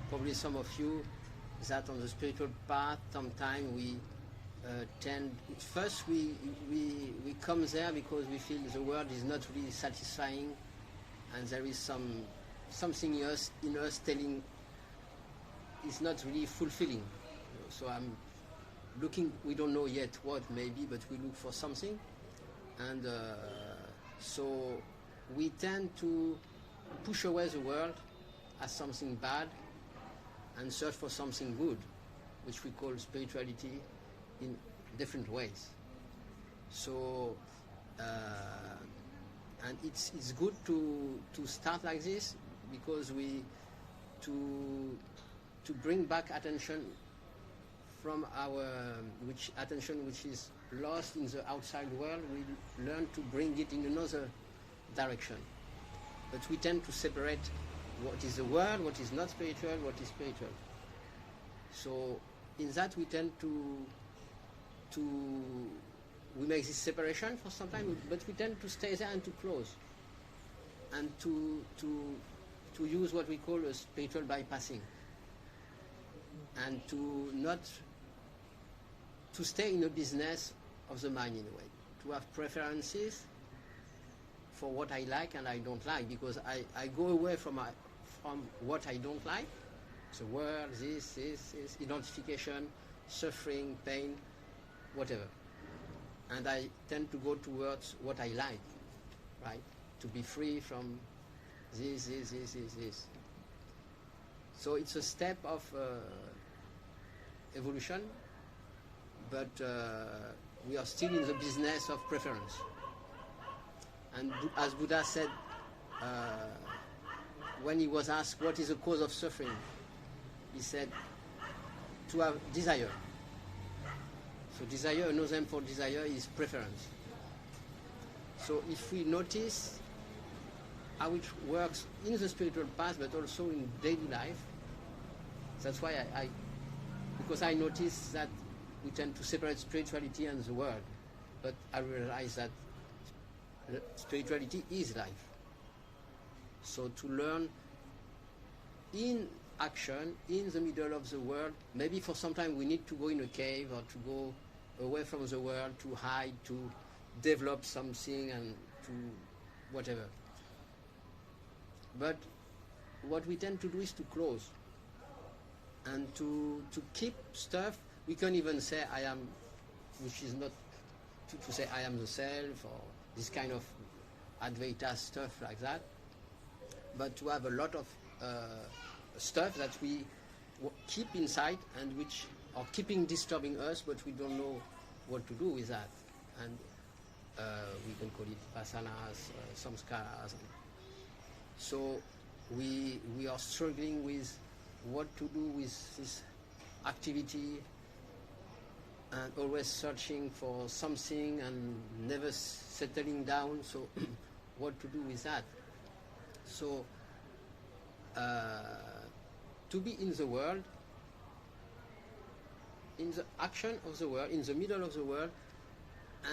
probably some of you, that on the spiritual path, sometimes we first we come there because we feel the world is not really satisfying, and there is something in us telling it's not really fulfilling. So I'm looking, we don't know yet what maybe, but we look for something, and so we tend to push away the world as something bad and search for something good, which we call spirituality in different ways. So and it's good to start like this, because we to bring back attention from our which is lost in the outside world. We learn to bring it in another direction, but we tend to separate what is the world, what is not spiritual, what is spiritual. So in that we tend to we make this separation for some time, but we tend to stay there and to close, and to use what we call a spiritual bypassing, and to not to stay in a business of the mind in a way, to have preferences for what I like and I don't like, because I go away from what I don't like, the world, this, identification, suffering, pain, whatever. And I tend to go towards what I like, right? To be free from this. So it's a step of evolution, but we are still in the business of preference. And as Buddha said, when he was asked what is the cause of suffering, he said to have desire. So desire, another name for desire is preference. So if we notice how it works in the spiritual path, but also in daily life, that's why because I notice that we tend to separate spirituality and the world, but I realize that spirituality is life. So to learn in action, in the middle of the world, maybe for some time we need to go in a cave or to go away from the world, to hide, to develop something and to whatever. But what we tend to do is to close and to keep stuff. We can even say I am, which is not to say I am the self or this kind of Advaita stuff like that, but to have a lot of stuff that we keep inside and which are keeping disturbing us, but we don't know what to do with that. And we can call it vasanas, samskaras. So we are struggling with what to do with this activity, and always searching for something and never settling down. So what to do with that? So to be in the world, in the action of the world, in the middle of the world,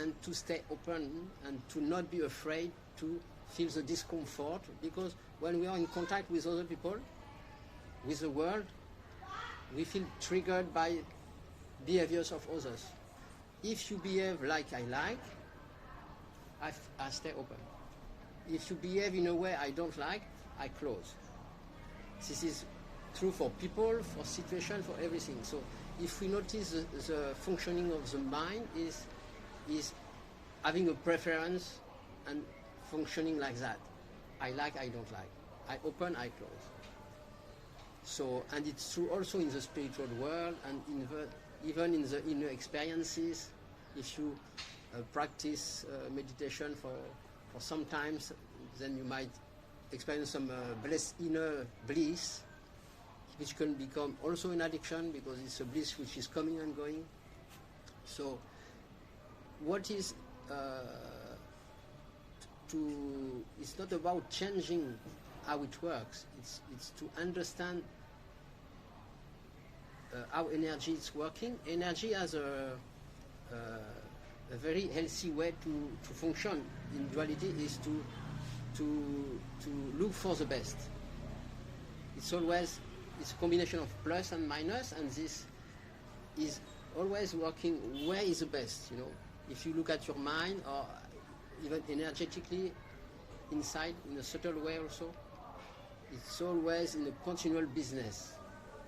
and to stay open and to not be afraid to feel the discomfort, because when we are in contact with other people, with the world, we feel triggered by behaviors of others. If you behave like I like, I stay open. If you behave in a way I don't like, I close. This is true for people, for situations, for everything. So if we notice the functioning of the mind is having a preference and functioning like that. I like, I don't like. I open, I close. So, and it's true also in the spiritual world and even in the inner experiences. If you practice meditation for some time, then you might experience some inner bliss, which can become also an addiction, because it's a bliss which is coming and going. So what is it's not about changing how it works, it's to understand how energy is working. Energy has a very healthy way to function in duality, is to look for the best. It's always it's a combination of plus and minus, and this is always working where is the best, you know. If you look at your mind or even energetically inside in a subtle way also, it's always in a continual business.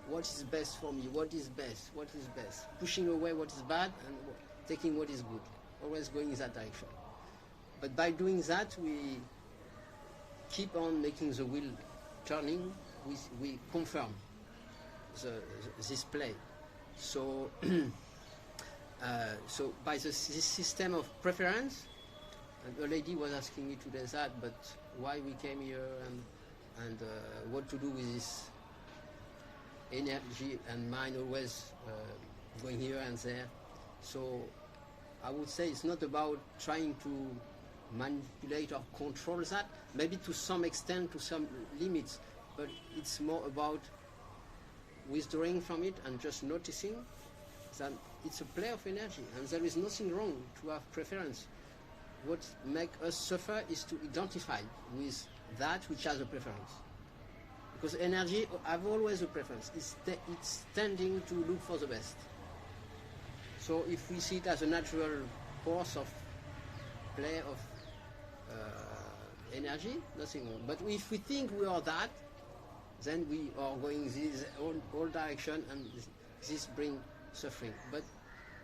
What is best for me? What is best? What is best? Pushing away what is bad and taking what is good. Always going in that direction. But by doing that, we keep on making the wheel turning. We confirm this play. So, so by this system of preference, and a lady was asking me today that, but why we came here and what to do with this energy and mind always going here and there. So I would say it's not about trying to manipulate or control that, maybe to some extent, to some limits, but it's more about withdrawing from it and just noticing that it's a play of energy and there is nothing wrong to have preference. What makes us suffer is to identify with that which has a preference. Because energy have always a preference. It's tending to look for the best. So if we see it as a natural course of play of energy, nothing wrong. But if we think we are that, then we are going this all direction, and this brings suffering. But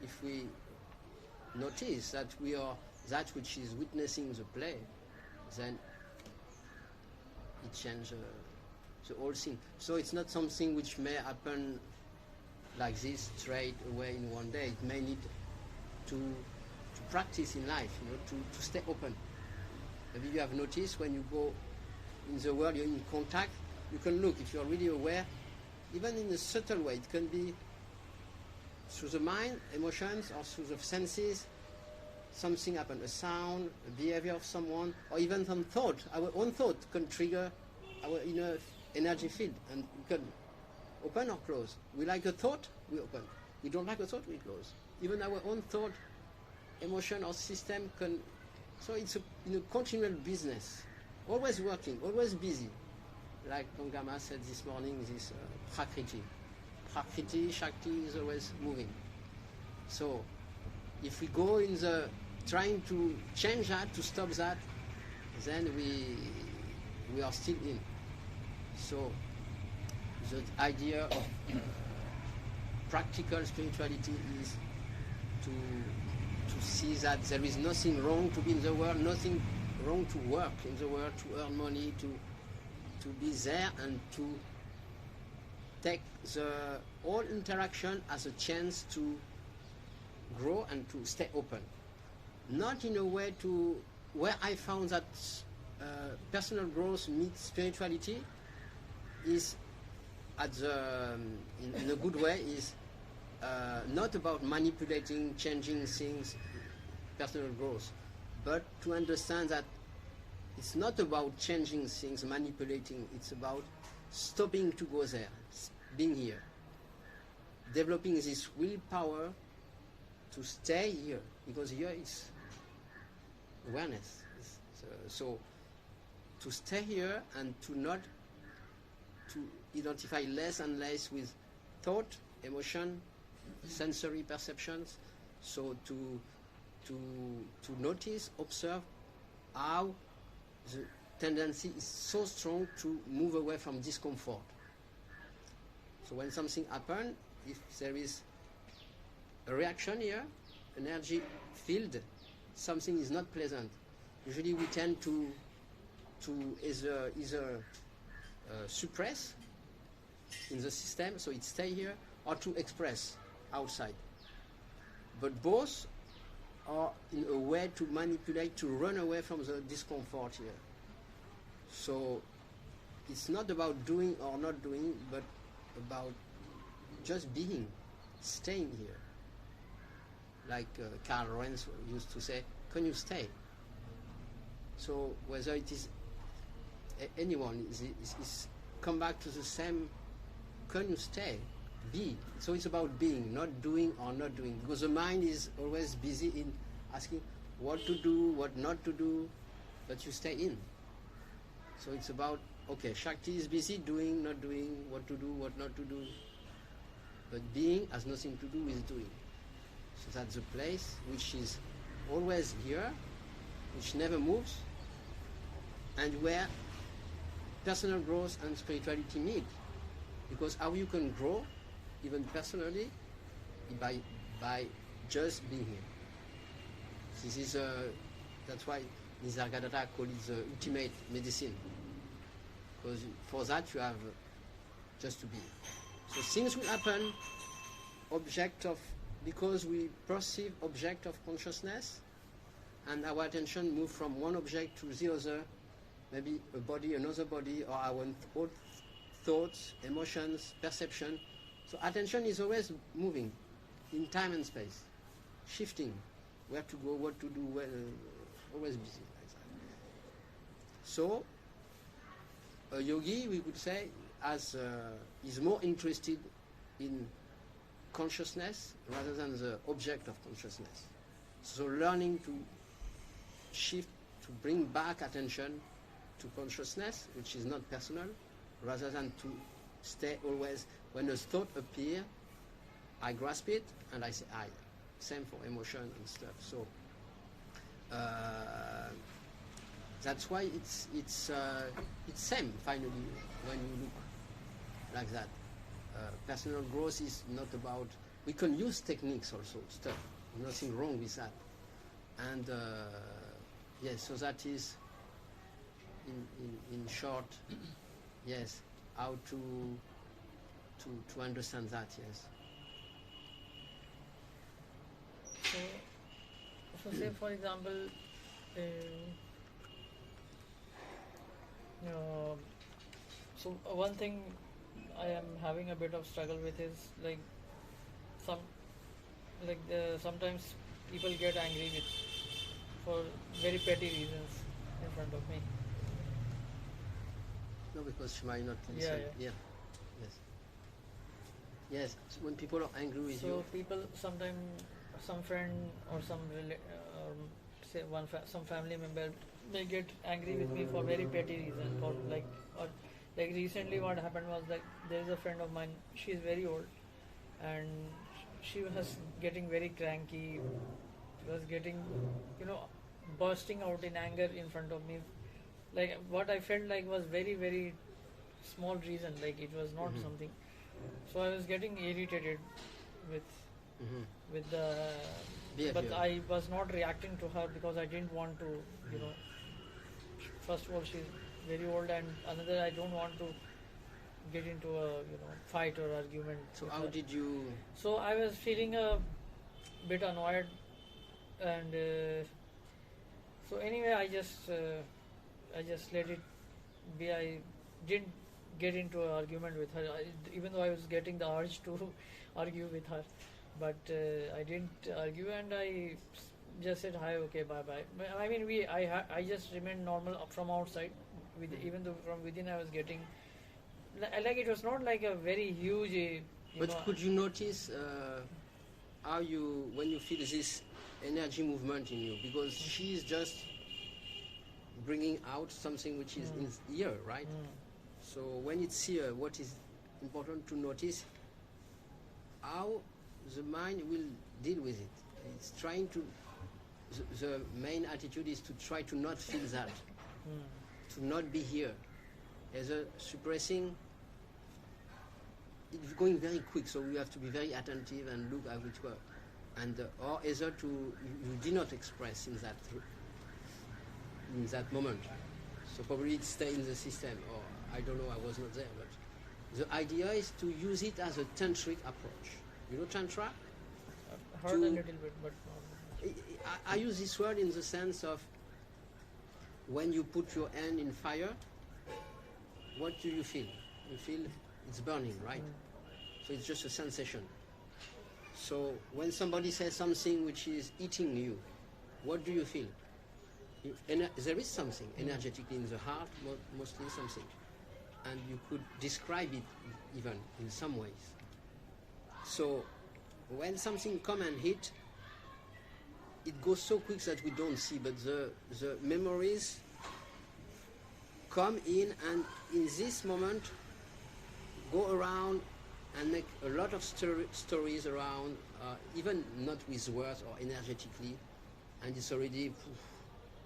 if we notice that we are that which is witnessing the play, then it changes the whole thing. So it's not something which may happen like this straight away in one day. It may need to practice in life, you know, to stay open. Maybe you have noticed when you go in the world, you're in contact, you can look, if you're really aware, even in a subtle way. It can be through the mind, emotions, or through the senses. Something happens, a sound, a behavior of someone, or even some thought. Our own thought can trigger our inner energy field, and we can open or close. We like a thought, we open. We don't like a thought, we close. Even our own thought, emotion, or system can. So it's in a continual business, always working, always busy. Like Pangama said this morning, this Prakriti. Prakriti, Shakti is always moving. So if we go in the trying to change that, to stop that, then we are still in. So the idea of practical spirituality is to see that there is nothing wrong to be in the world, nothing wrong to work in the world, to earn money, to be there, and to take the whole interaction as a chance to grow and to stay open. Not in a way to where I found that personal growth meets spirituality is at the in a good way is not about manipulating, changing things, personal growth, but to understand that it's not about changing things, manipulating. It's about stopping to go there, being here, developing this willpower to stay here, because here is awareness. So to stay here and to not to identify less and less with thought, emotion, sensory perceptions. So to notice, observe how the tendency is so strong to move away from discomfort. So when something happens, if there is a reaction here, energy field, something is not pleasant. Usually we tend to either suppress in the system, so it stay here, or to express outside. But both are in a way to manipulate, to run away from the discomfort here. So it's not about doing or not doing, but about just being, staying here. Like Karl Renz used to say, can you stay? So whether it is anyone, is come back to the same, can you stay? Be. So it's about being, not doing or not doing, because the mind is always busy in asking what to do, what not to do, but you stay in. So it's about okay, Shakti is busy doing, not doing, what to do, what not to do. But being has nothing to do with doing. So that's a place which is always here, which never moves, and where personal growth and spirituality meet. Because how you can grow, even personally, by just being here. This is that's why Nisargadatta called it the ultimate medicine. Because for that you have just to be. So things will happen, because we perceive object of consciousness, and our attention move from one object to the other, maybe a body, another body, or our own thoughts, emotions, perception. So attention is always moving in time and space, shifting, where to go, what to do, always busy like that. So a yogi, we could say, is more interested in consciousness rather than the object of consciousness. So learning to shift, to bring back attention to consciousness, which is not personal, rather than to stay always, when a thought appears, I grasp it and I say I. Same for emotion and stuff. So that's why it's same finally when you look like that. Personal growth is not about, we can use techniques also, stuff, nothing wrong with that. And yes, so that is in short, yes, how to understand that, yes. So say for example, so one thing I am having a bit of struggle with is like sometimes people get angry with for very petty reasons in front of me. No, because she might not listen. Yeah. Yes. Yes. So when people are angry with you. So people sometimes, some friend or some some family member may get angry with me for very petty reason. For like recently, what happened was like there is a friend of mine. She is very old, and she was getting very cranky. She was getting, bursting out in anger in front of me. Like what I felt like was very, very small reason. Like it was not something. So I was getting irritated with the. But I was not reacting to her because I didn't want to. First of all, she's very old, and another, I don't want to get into a fight or argument. So how did you? So I was feeling a bit annoyed, and so anyway, I just let it be. I didn't get into an argument with her, even though I was getting the urge to argue with her, but I didn't argue, and I just said hi, okay, bye bye. I mean, I just remained normal from outside, even though from within I was getting like it was not like a very huge. But could you notice how when you feel this energy movement in you, because she is just bringing out something which is in here, right? So when it's here, what is important to notice how the mind will deal with it. It's trying to. The main attitude is to try to not feel that, to not be here. As a suppressing, it's going very quick, so we have to be very attentive and look at which work. And or either you did not express in that moment, so probably it stay in the system, or I don't know, I was not there. But the idea is to use it as a tantric approach. You know tantra? I've heard a little bit, but I use this word in the sense of when you put your hand in fire, what do you feel? You feel it's burning, right? So it's just a sensation. So when somebody says something which is eating you, what do you feel? There is something energetically in the heart, mostly something. And you could describe it even in some ways. So when something come and hit, it goes so quick that we don't see, but the memories come in and in this moment go around and make a lot of stories around, even not with words or energetically, and it's already poof,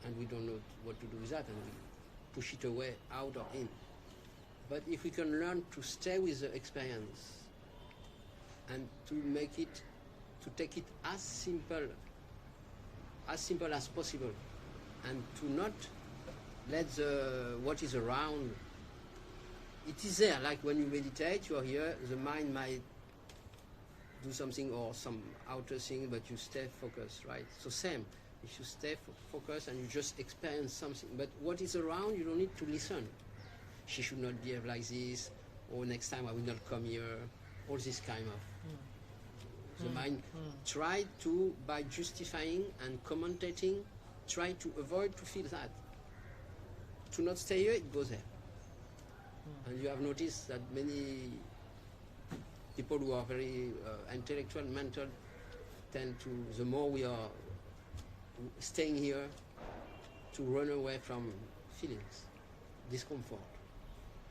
and we don't know what to do with that, and we push it away, out or in. But if we can learn to stay with the experience and to make it, to take it as simple as possible, and to not let what is around, it is there. Like when you meditate, you are here, the mind might do something or some outer thing, but you stay focused, right? So same, if you stay focused and you just experience something, but what is around, you don't need to listen. She should not behave like this, or next time I will not come here, all this kind of. The mind try to, by justifying and commentating, try to avoid to feel that. To not stay here, it goes there. And you have noticed that many people who are very intellectual, mental, tend to, the more we are staying here, to run away from feelings, discomfort.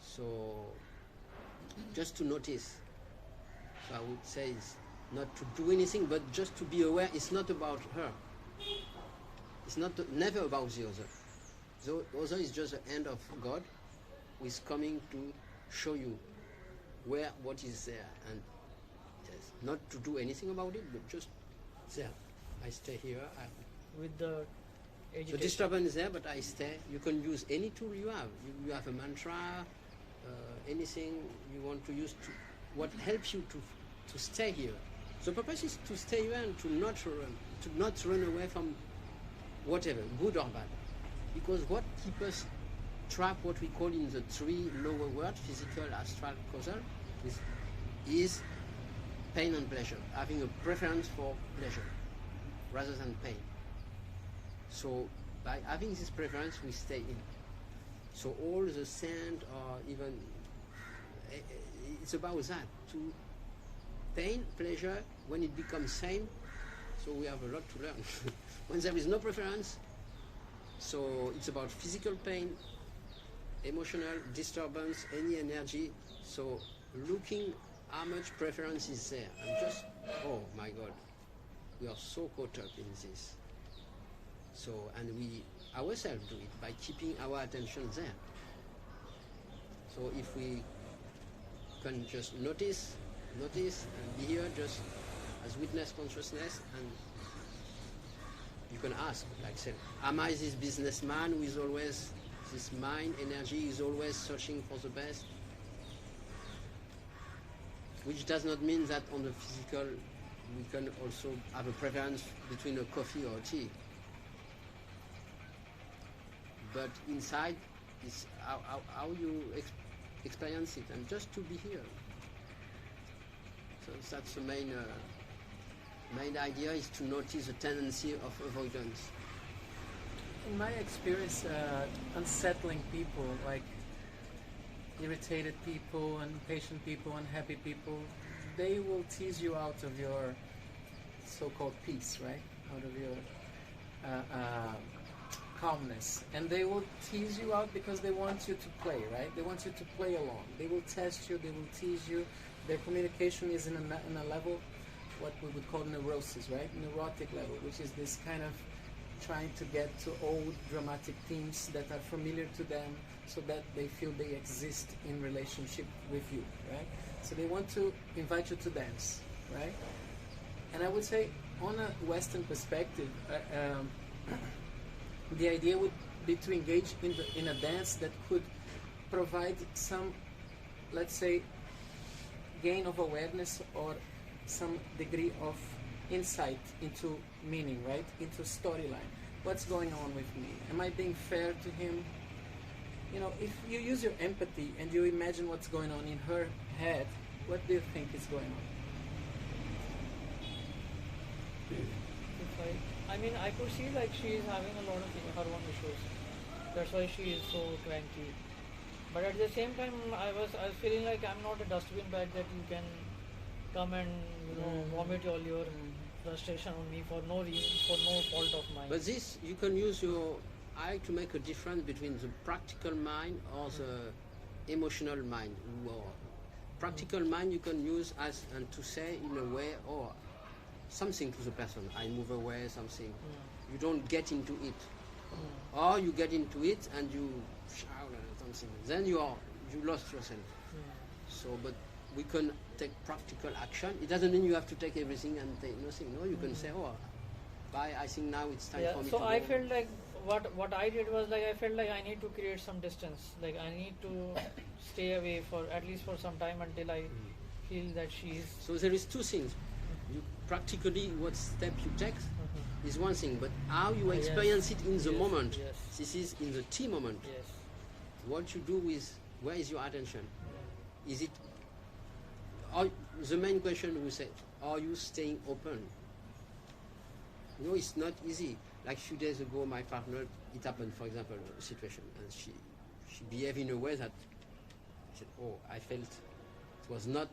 So, just to notice. So I would say it's not to do anything, but just to be aware. It's not about her. It's never about the other. The other is just the hand of God, who is coming to show you what is there, and yes, not to do anything about it, but just there. I stay here. With the agitation. The disturbance is there, but I stay. You can use any tool you have. You have a mantra, anything you want to use, what helps you to stay here. The purpose is to stay here and to not run away from whatever, good or bad. Because what keeps us trapped, what we call in the three lower worlds, physical, astral, causal, is pain and pleasure, having a preference for pleasure rather than pain. So by having this preference, we stay in. So all the sand, or even, it's about that, to pain, pleasure, when it becomes same, so we have a lot to learn. When there is no preference, so it's about physical pain, emotional disturbance, any energy, so looking how much preference is there, and just, oh my God, we are so caught up in this. So, and we ourselves do it by keeping our attention there. So if we can just notice and be here just as witness consciousness, and you can ask, like say, am I this businessman who is always, this mind energy is always searching for the best? Which does not mean that on the physical we can also have a preference between a coffee or a tea. But inside, it's how you experience it, and just to be here. So that's the main idea, is to notice the tendency of avoidance. In my experience, unsettling people, like irritated people, impatient people, unhappy people, they will tease you out of your so-called peace, right? Out of your calmness. And they will tease you out because they want you to play, right? They want you to play along. They will test you, they will tease you. Their communication is in a level, what we would call neurosis, right? Neurotic level, which is this kind of trying to get to old dramatic themes that are familiar to them, so that they feel they exist in relationship with you, right? So they want to invite you to dance, right? And I would say, on a Western perspective, the idea would be to engage in a dance that could provide some, let's say, gain of awareness or some degree of insight into meaning, right? Into storyline. What's going on with me? Am I being fair to him? You know, if you use your empathy and you imagine what's going on in her head, what do you think is going on? I mean, I could see like she is having a lot of her own issues. That's why she is so cranky. But at the same time, I was feeling like I'm not a dustbin bag that you can come and vomit all your frustration on me for no reason, for no fault of mine. But this, you can use your I like to make a difference between the practical mind or the emotional mind. Well, practical mind you can use as and to say in a way or something to the person. I move away, something. You don't get into it, or you get into it and you shout or something. Then you lost yourself. So, but we can take practical action. It doesn't mean you have to take everything and take nothing. No, you can say, oh, bye. I think now it's time for me so to I go. felt like what I did was like I felt like I need to create some distance. Like I need to stay away for at least for some time until I feel that she's. So there is two things. You practically what step you take is one thing, but how you experience it in the moment. Yes. This is in the T moment. Yes. What you do with where is your attention? Is it? Or the main question we said, are you staying open? You know, it's not easy. Like a few days ago, my partner, it happened, for example, a situation, and she behaved in a way that I said, oh, I felt it was not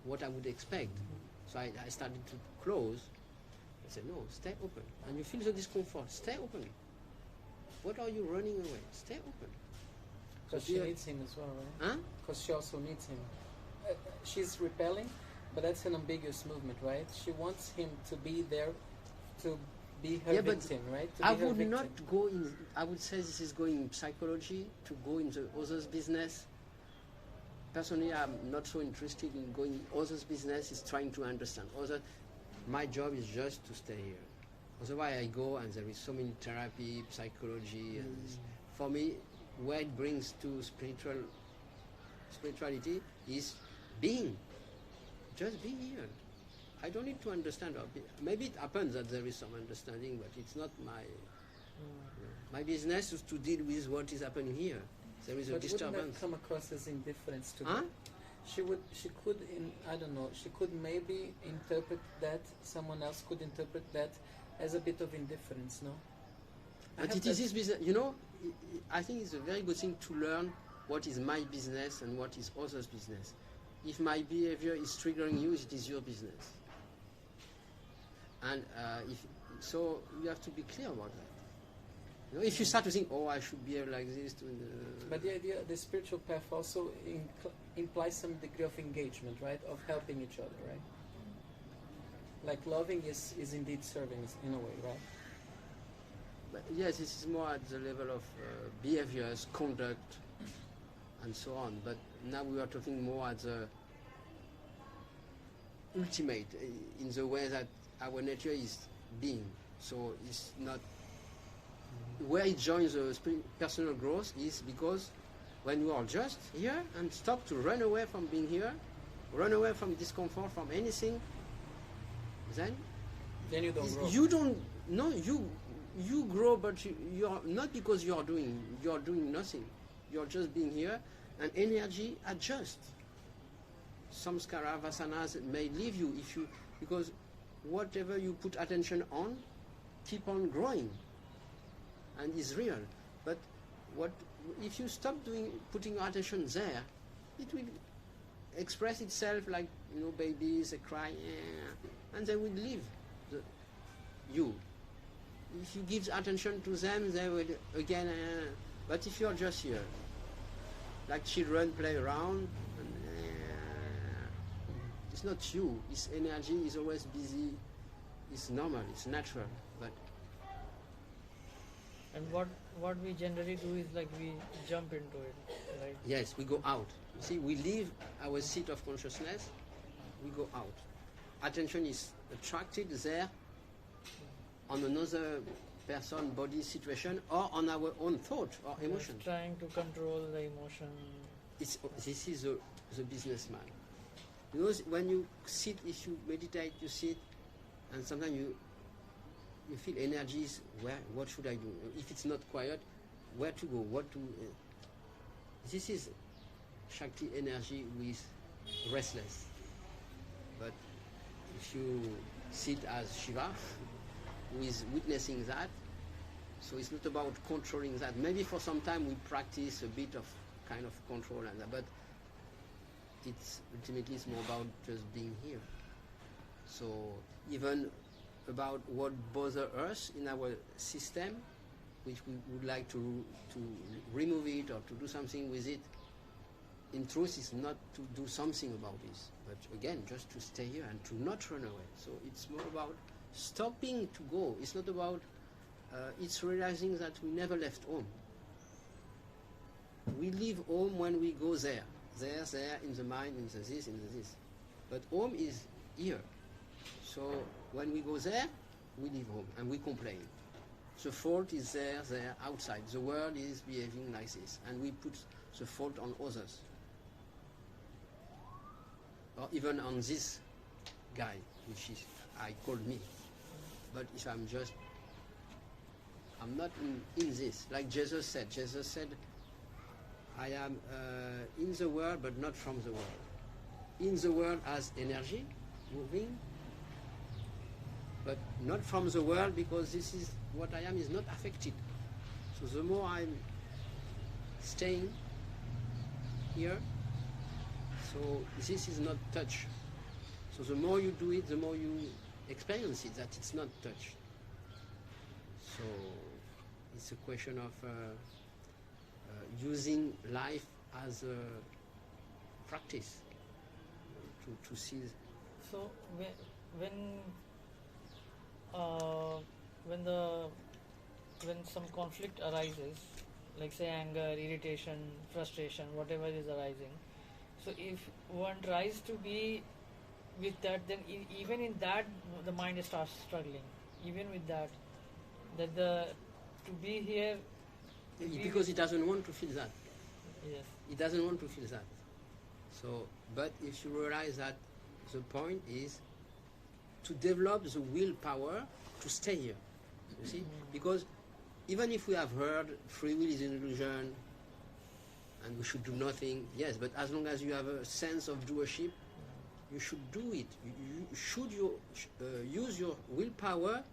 what I would expect. So I started to close. I said, no, stay open. And you feel the discomfort, stay open. What are you running away? Stay open. Because she needs him as well, right? Huh? Because she also needs him. She's repelling, but that's an ambiguous movement, right? She wants him to be there, to be her victim, right? To I be her would victim. not go in. I would say this is going in psychology, to go in the other's business. Personally, I'm not so interested in going in others' business. Is trying to understand other. My job is just to stay here. Otherwise, I go and there is so many therapy, psychology, and this. For me, where it brings to spirituality is being. Just be here. I don't need to understand. Maybe it happens that there is some understanding, but it's not my. My business is to deal with what is happening here. There is a disturbance. Wouldn't that come across as indifference to Huh? her? She could, I don't know, she could maybe interpret that, someone else could interpret that as a bit of indifference, no? But it is his business. You know, I think it's a very good thing to learn what is my business and what is others' business. If my behavior is triggering you, it is your business. And so you have to be clear about that. You know, if you start to think, oh, I should behave like this. But the idea, the spiritual path also implies some degree of engagement, right? Of helping each other, right? Like loving is indeed serving in a way, right? But yes, this is more at the level of behaviors, conduct, and so on. But now we are talking more at the ultimate, in the way that our nature is being. So it's not. Where it joins the personal growth is because when you are just here and stop to run away from being here, run away from discomfort, from anything, then you don't grow. You don't. No, you grow, but you are not because you are doing nothing. You are just being here, and energy adjusts. Some skaravasanas may leave you because whatever you put attention on, keep on growing, and is real. But if you stop putting your attention there, it will express itself like babies, they cry, and they will leave you. If you give attention to them, they will again. But if you are just here, like children play around, and, it's not you. It's energy. It's always busy. It's normal. It's natural. But and what we generally do is like we jump into it, right? yes, we go out. You see, we leave our seat of consciousness. We go out. Attention is attracted there on another person, body, situation, or on our own thought or emotion. Trying to control the emotion. This is the businessman. You know, when you sit, if you meditate, you sit, and sometimes you feel energies. What should I do? If it's not quiet, where to go? What to? This is Shakti energy with restless. But if you sit as Shiva, who is witnessing that, so it's not about controlling that. Maybe for some time we practice a bit of kind of control and that, but ultimately it's more about just being here. So even about what bothers us in our system, which we would like to remove it or to do something with it. In truth, it's not to do something about this, but again, just to stay here and to not run away. So it's more about stopping to go. It's not about, it's realizing that we never left home. We leave home when we go there, in the mind, in the this, in the this. But home is here. So when we go there, we leave home and we complain. The fault is there, outside. The world is behaving like this, and we put the fault on others. Or even on this guy, which is I called me. But if I'm not in this. Like Jesus said, I am in the world, but not from the world. In the world as energy, moving, but not from the world, because this is what I am is not affected. So the more I'm staying here, so this is not touch. So the more you do it, the more you experience it, that it's not touch. So it's a question of using life as a practice to see. So when some conflict arises, like say anger, irritation, frustration, whatever is arising, so if one tries to be with that, then even in that the mind starts struggling. Even with that, to be here. Because it doesn't want to feel that. Yes. It doesn't want to feel that. So, but if you realize that the point is to develop the willpower to stay here. You see? Because even if we have heard free will is an illusion and we should do nothing, yes, but as long as you have a sense of doership, you should do it. You should use your willpower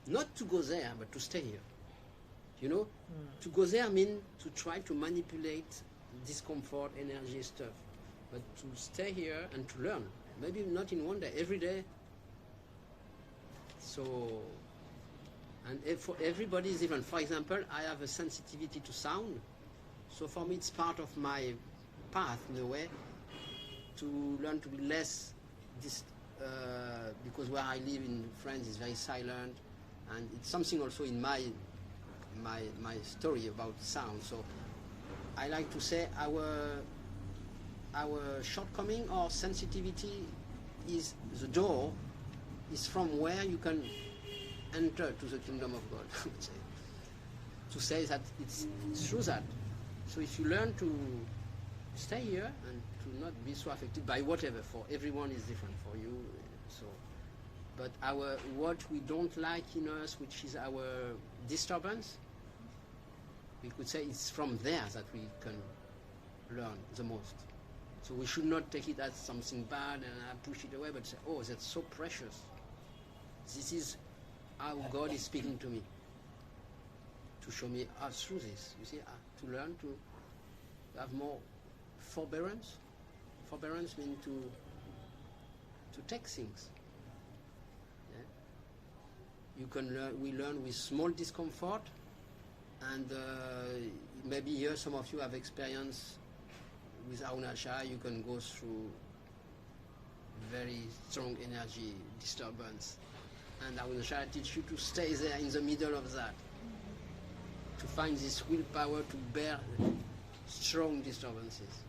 not to go there, but to stay here. You know, to go there means to try to manipulate discomfort, energy, stuff, but to stay here and to learn. Maybe not in one day, every day. So, and for everybody is different. For example, I have a sensitivity to sound, so for me it's part of my path in a way to learn to be less because where I live in France is very silent, and it's something also in my story about sound. So I like to say our shortcoming or sensitivity is the door, is from where you can enter to the kingdom of God. I would say. To say that it's through that. So if you learn to stay here and to not be so affected by whatever, for everyone is different for you. So, but what we don't like in us, which is our disturbance, we could say it's from there that we can learn the most. So we should not take it as something bad and push it away, but say, oh, that's so precious. This is how God is speaking to me, to show me through this. You see, to learn to have more forbearance. Forbearance means to take things. Yeah? You can learn. We learn with small discomfort. And maybe here some of you have experience with Arunachal. You can go through very strong energy disturbance, and Arunachal teach you to stay there in the middle of that, to find this willpower to bear strong disturbances.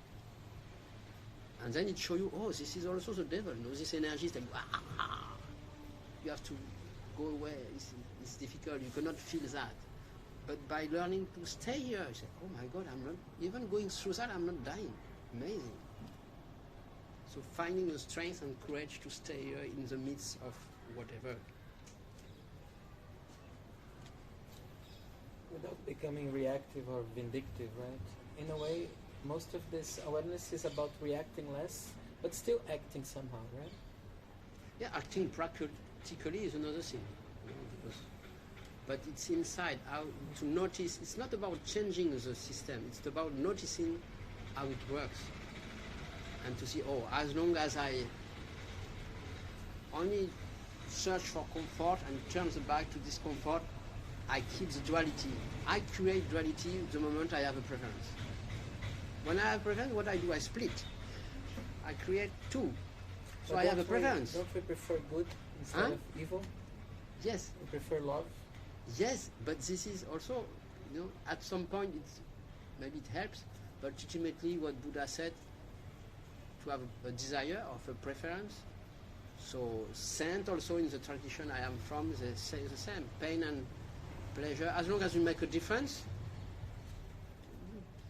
And then it shows you, oh, this is also the devil. You know, this energy is like, you have to go away. It's difficult. You cannot feel that. But by learning to stay here, you say, oh my God, I'm not, even going through that, I'm not dying. Amazing. So finding the strength and courage to stay here in the midst of whatever. Without becoming reactive or vindictive, right? In a way, most of this awareness is about reacting less, but still acting somehow, right? Yeah, acting practically is another thing. You know, because, but it's inside, how to notice. It's not about changing the system, it's about noticing how it works. And to see, oh, as long as I only search for comfort and turn the back to discomfort, I keep the duality. I create duality the moment I have a preference. When I have a preference, what I do, I split. I create two. So But I have a don't we- preference. Don't we prefer good instead Huh? of evil? Yes, We prefer love. yes, but this is also, at some point, maybe it helps, but ultimately what Buddha said, to have a desire of a preference. So saint also in the tradition I am from, they say the same, pain and pleasure. As long as you make a difference,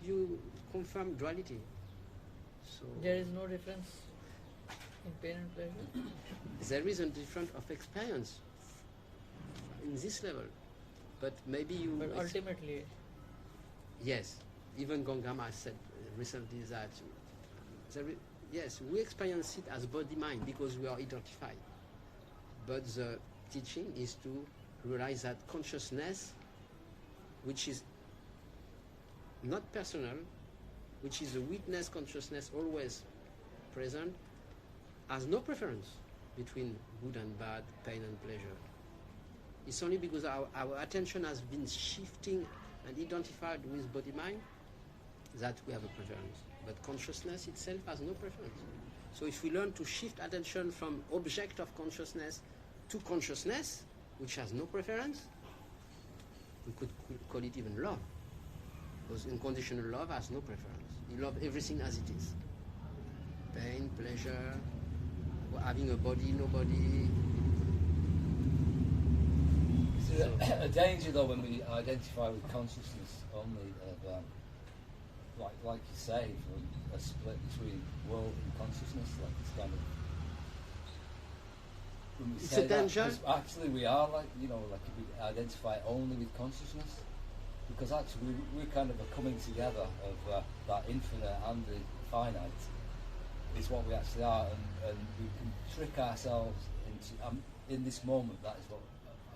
you confirm duality. So There is no difference in pain and pleasure. there is a difference of experience in this level, but maybe you. But ultimately, Yes, even Gongama said recently that yes, we experience it as body-mind because we are identified. But the teaching is to realize that consciousness, which is not personal, which is a witness consciousness always present, has no preference between good and bad, pain and pleasure. It's only because our attention has been shifting and identified with body-mind that we have a preference. But consciousness itself has no preference. So if we learn to shift attention from object of consciousness to consciousness, which has no preference, we could call it even love. Because unconditional love has no preference. You love everything as it is. Pain, pleasure, having a body, no body. A danger though when we identify with consciousness only of like you say, for a split between world and consciousness, like it's kind of when we It's say a danger. that, 'cause actually we are like if we identify only with consciousness, because actually we're kind of a coming together of that infinite and the finite is what we actually are, and we can trick ourselves into in this moment. That is what.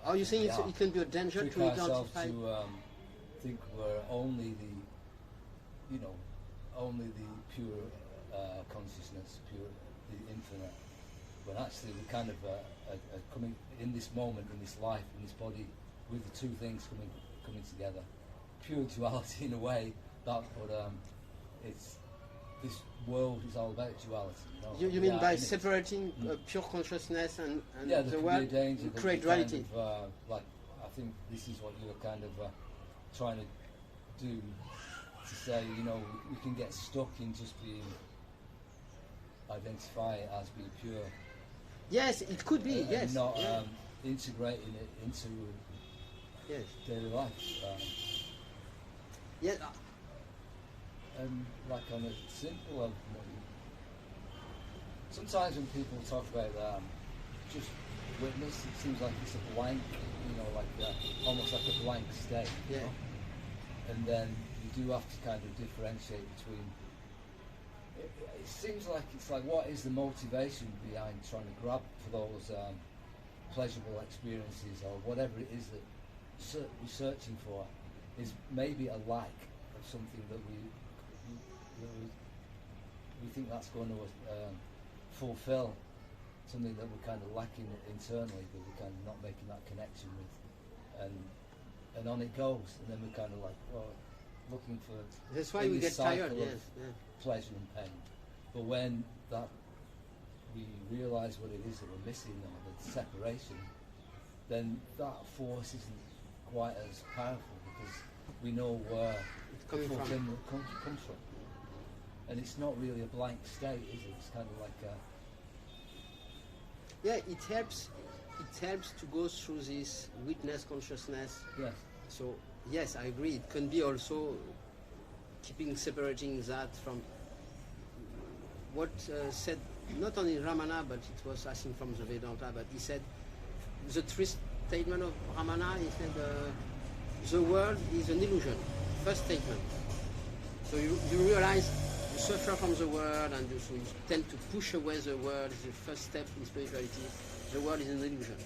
Are you saying we are. it can be a danger Trick to ourselves identify? to think we're only the, only the pure consciousness, pure the infinite. When actually we kind of are coming in this moment, in this life, in this body, with the two things coming together. Pure duality in a way. That's what it's. This world is all about duality. You mean by in it. separating pure consciousness and Yeah, the there could world, be a danger you that create we kind duality? of, like, I think this is what you were kind of trying to do, to say, we can get stuck in just being, identify as being pure. Yes, it could be, and yes. not yeah. integrating it into Yes. daily life. Yes. And like on a simple level, sometimes when people talk about just witness, it seems like it's a blank, almost like a blank state. Yeah. And then you do have to kind of differentiate between. It seems like it's like, what is the motivation behind trying to grab for those pleasurable experiences or whatever it is that we're searching for? Is maybe a lack of something that we think that's going to fulfill something that we're kind of lacking internally, that we're kind of not making that connection with, and on it goes, and then we're kind of like, well, looking for. That's why in we this get tired, cycle of yes. Yeah. pleasure and pain. But when that we realise what it is that we're missing, or the separation, then that force isn't quite as powerful, because we know where It's coming from. fulfillment comes from. And it's not really a blank state, is it? It's kind of like a. Yeah, it helps. It helps to go through this witness consciousness. Yes. So yes, I agree. It can be also separating that from what said not only Ramana, but it was I think from the Vedanta. But he said the three statement of Ramana. He said the world is an illusion. First statement. So you realize you suffer from the world, and you tend to push away the world. It's the first step in spirituality. The world is an illusion.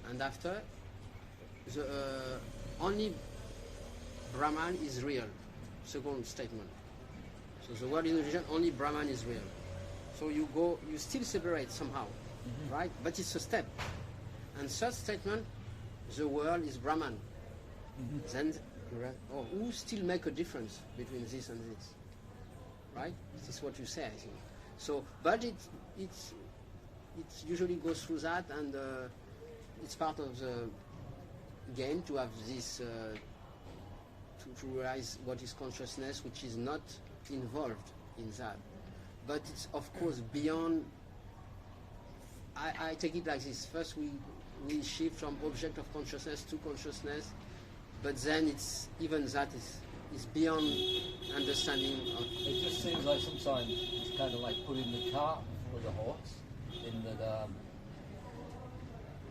And after, the only Brahman is real. Second statement. So the world is an illusion, only Brahman is real. So you still separate somehow, right? But it's a step. And third statement, the world is Brahman. then who still make a difference between this and this, right? This is what you say, I think. So, but it usually goes through that, and it's part of the game to have this to realize what is consciousness, which is not involved in that. But it's of course beyond. I take it like this. First we shift from object of consciousness to consciousness, but then it's even that is beyond understanding of. It just seems like sometimes it's kind of like putting the cart before the horse, in that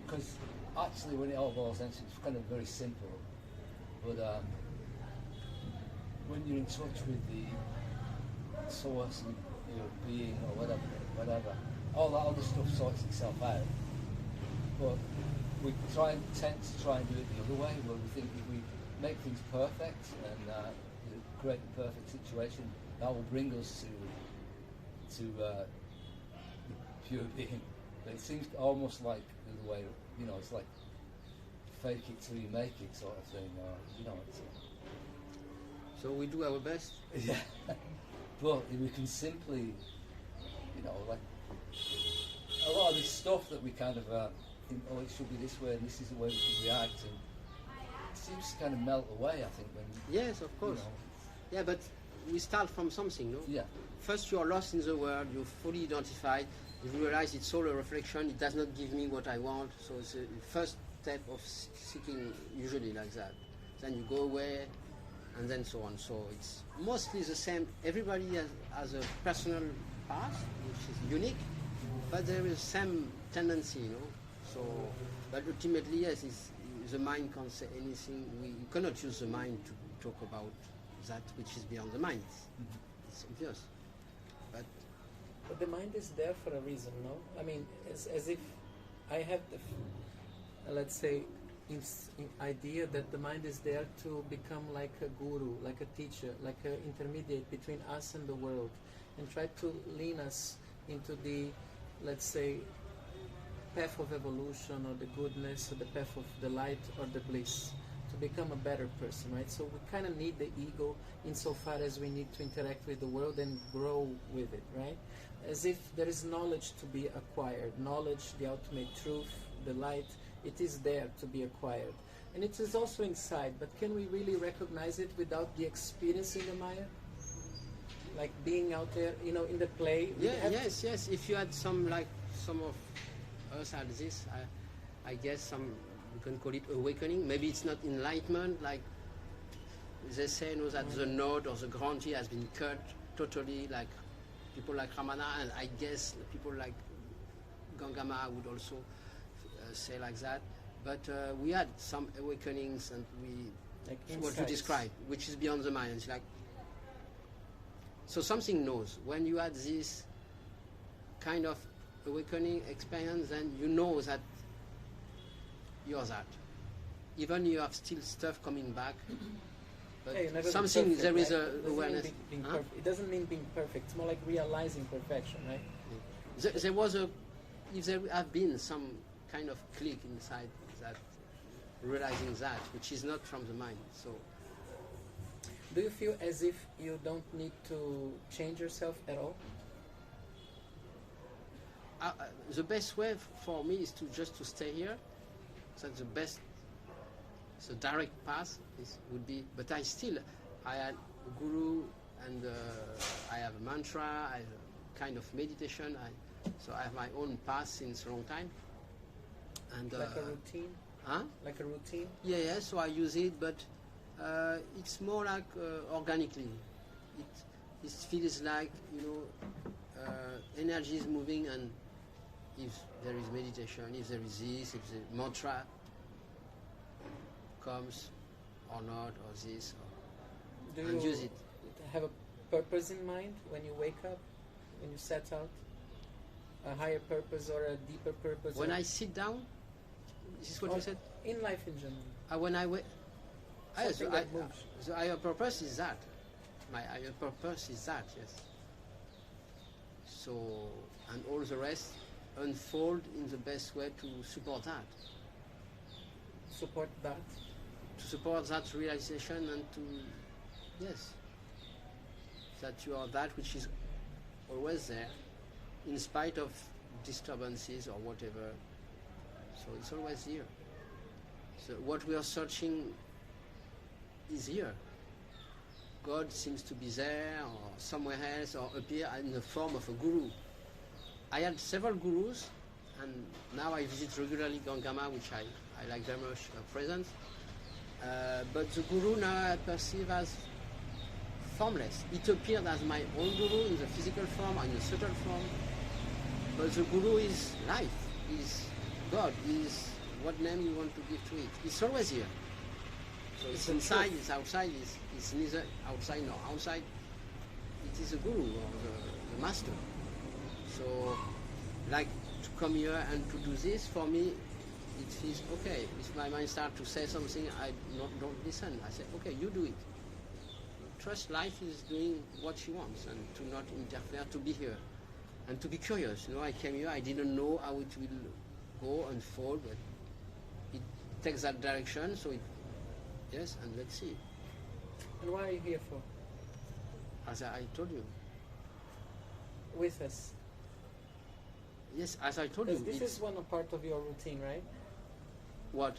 because actually when it all boils down to it, it's kind of very simple, but when you're in touch with the source and your being or whatever, all that other stuff sorts itself out. But we tend to try and do it the other way, where we think if we make things perfect and create a perfect situation, that will bring us to the pure being. But it seems almost like the other way, it's like fake it till you make it sort of thing, or it's. So we do our best. Yeah, but if we can simply, like a lot of this stuff that we kind of think, oh, it should be this way, and this is the way we should react, and it seems to kind of melt away. I think when. Yes, of course. Yeah, but we start from something, no? Yeah. First, you are lost in the world. You're fully identified. You realize it's all a reflection. It does not give me what I want. So it's the first step of seeking, usually like that. Then you go away, and then so on. So it's mostly the same. Everybody has a personal path, which is unique, but there is some tendency, So, but ultimately, yes, the mind can't say anything. You cannot use the mind to talk about that which is beyond the mind. It's obvious. But the mind is there for a reason, no? I mean, as if I have the, let's say, idea that the mind is there to become like a guru, like a teacher, like an intermediate between us and the world, and try to lean us into the, let's say, path of evolution or the goodness or the path of the light or the bliss, to become a better person, right? So we kind of need the ego insofar as we need to interact with the world and grow with it, right? As if there is knowledge to be acquired, knowledge, the ultimate truth, the light, it is there to be acquired. And it is also inside, but can we really recognize it without the experience in the Maya? Like being out there, in the play? Yes. If you had some of us had this, I guess you can call it awakening. Maybe it's not enlightenment, like they say, that the node or the grantee has been cut totally, like people like Ramana, and I guess people like Gangama would also say like that. But we had some awakenings, and what you describe, which is beyond the mind. It's like, so something knows. When you had this kind of awakening experience, then you know that you're that. Even you have still stuff coming back, but something perfect, there is right? a awareness. It doesn't mean being perfect. It's more like realizing perfection, right? There was if there have been some kind of click inside that, realizing that, which is not from the mind. So, do you feel as if you don't need to change yourself at all? The best way for me is to stay here. So the best, the direct path would be. But I had a guru, and I have a mantra, I have a kind of meditation. So I have my own path since a long time. And like a routine. Like a routine. Yeah. So I use it, but it's more like organically. It feels like energy is moving, and if there is meditation, if there is this, if the mantra comes or not, or this, and use it. Have a purpose in mind when you wake up, when you set out? A higher purpose or a deeper purpose? When I sit down, is this what you said? In life in general. When I wake, moves. the higher purpose is that. My higher purpose is that, yes. So, and all the rest unfold in the best way to support that. Support that? to support that realization and to, yes, that you are that which is always there, in spite of disturbances or whatever. So it's always here. So what we are searching is here. God seems to be there or somewhere else or appear in the form of a guru. I had several gurus, and now I visit regularly Gangama, which I like very much presence. But the guru now I perceive as formless. It appeared as my own guru in the physical form or in the subtle form. But the guru is life, is God, is what name you want to give to it. It's always here. So it's inside, it's outside, it's neither outside nor outside. It is a guru or the master. So, like to come here and to do this, for me, it feels okay. If my mind starts to say something, I don't listen. I say, okay, you do it. Trust life is doing what she wants and to not interfere, to be here and to be curious. You know, I came here, I didn't know how it will go, unfold, but it takes that direction, so it, yes, and let's see. And what are you here for? As I told you. With us. Yes, as I told you. This is one part of your routine, right? What?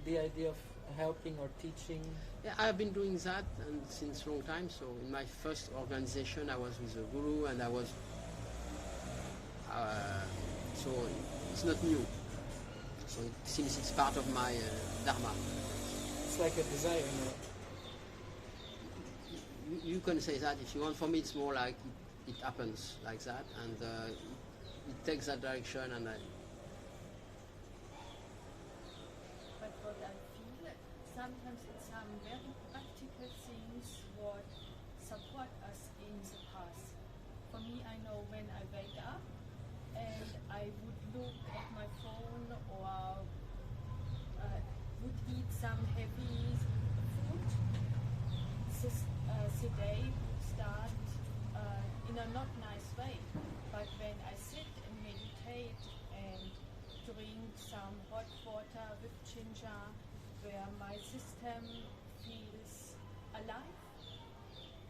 The idea of helping or teaching. Yeah, I have been doing that and since a long time. So in my first organization, I was with a guru, and I was. So it's not new. So it seems it's part of my dharma. It's like a desire, you know. You can say that if you want. For me, it's more like it happens like that, and it takes that direction, and But what I feel, sometimes it's some very practical things what support us in the past. For me, I know when I wake up and I would look at my phone or would eat some heavy food, the day would start in a not nice way. But when I sit and meditate and drink some hot water with ginger, where my system feels alive,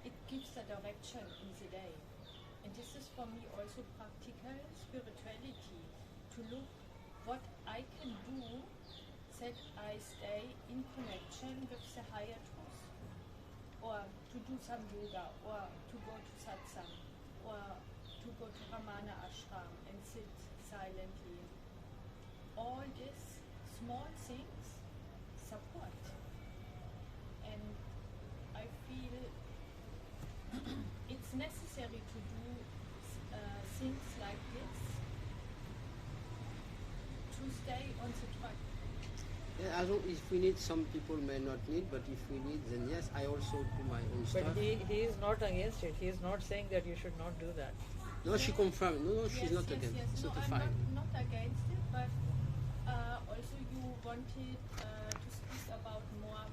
it gives a direction in the day. And this is for me also practical spirituality, to look what I can do that I stay in connection with the higher truth, or to do some yoga, or to go to satsang, or to go to Ramana ashram and sit silently. All these small things support, and I feel it's necessary to do things like this to stay on the track. yeah, although if we need, some people may not need, but if we need, then yes, I also do my own But stuff. he is not against it. He is not saying that you should not do that. No, she confirmed. No, she's not against. Yes. It's No, not a I'm fight. not against it, but also you wanted to speak about more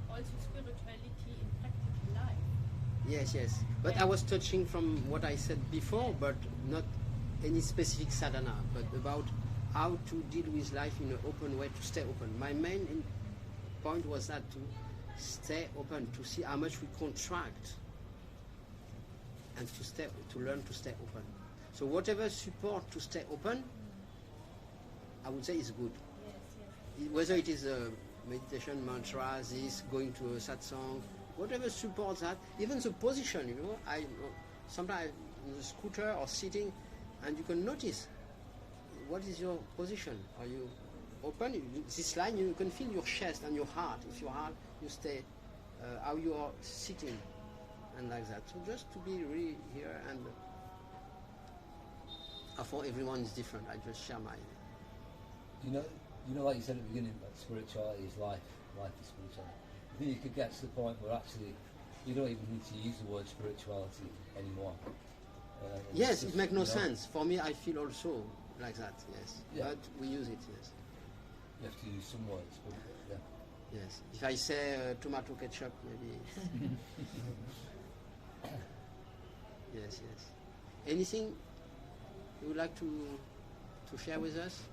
also spirituality in practical life. Yes. But I was touching from what I said before, but not any specific sadhana, but about how to deal with life in an open way, to stay open. My main point was that to stay open, to see how much we contract, and to learn to stay open. So whatever support to stay open, I would say is good. Yes. Whether it is a meditation mantra, this, going to a satsang, whatever supports that, even the position, you know, sometimes in the scooter or sitting, and you can notice what is your position. Are you open? This line, you can feel your chest and your heart. If your heart, you stay, how you are sitting, and like that. So just to be really here, and for everyone is different. I just share my. You know, like you said at the beginning, that spirituality is life. Life is spirituality. I think you could get to the point where actually you don't even need to use the word spirituality anymore. Yes, it makes no you know, sense. For me, I feel also like that, yes. Yeah. But we use it, yes. You have to use some words, but yeah. Yes. If I say tomato ketchup, maybe. Yes. Anything you would like to share with us?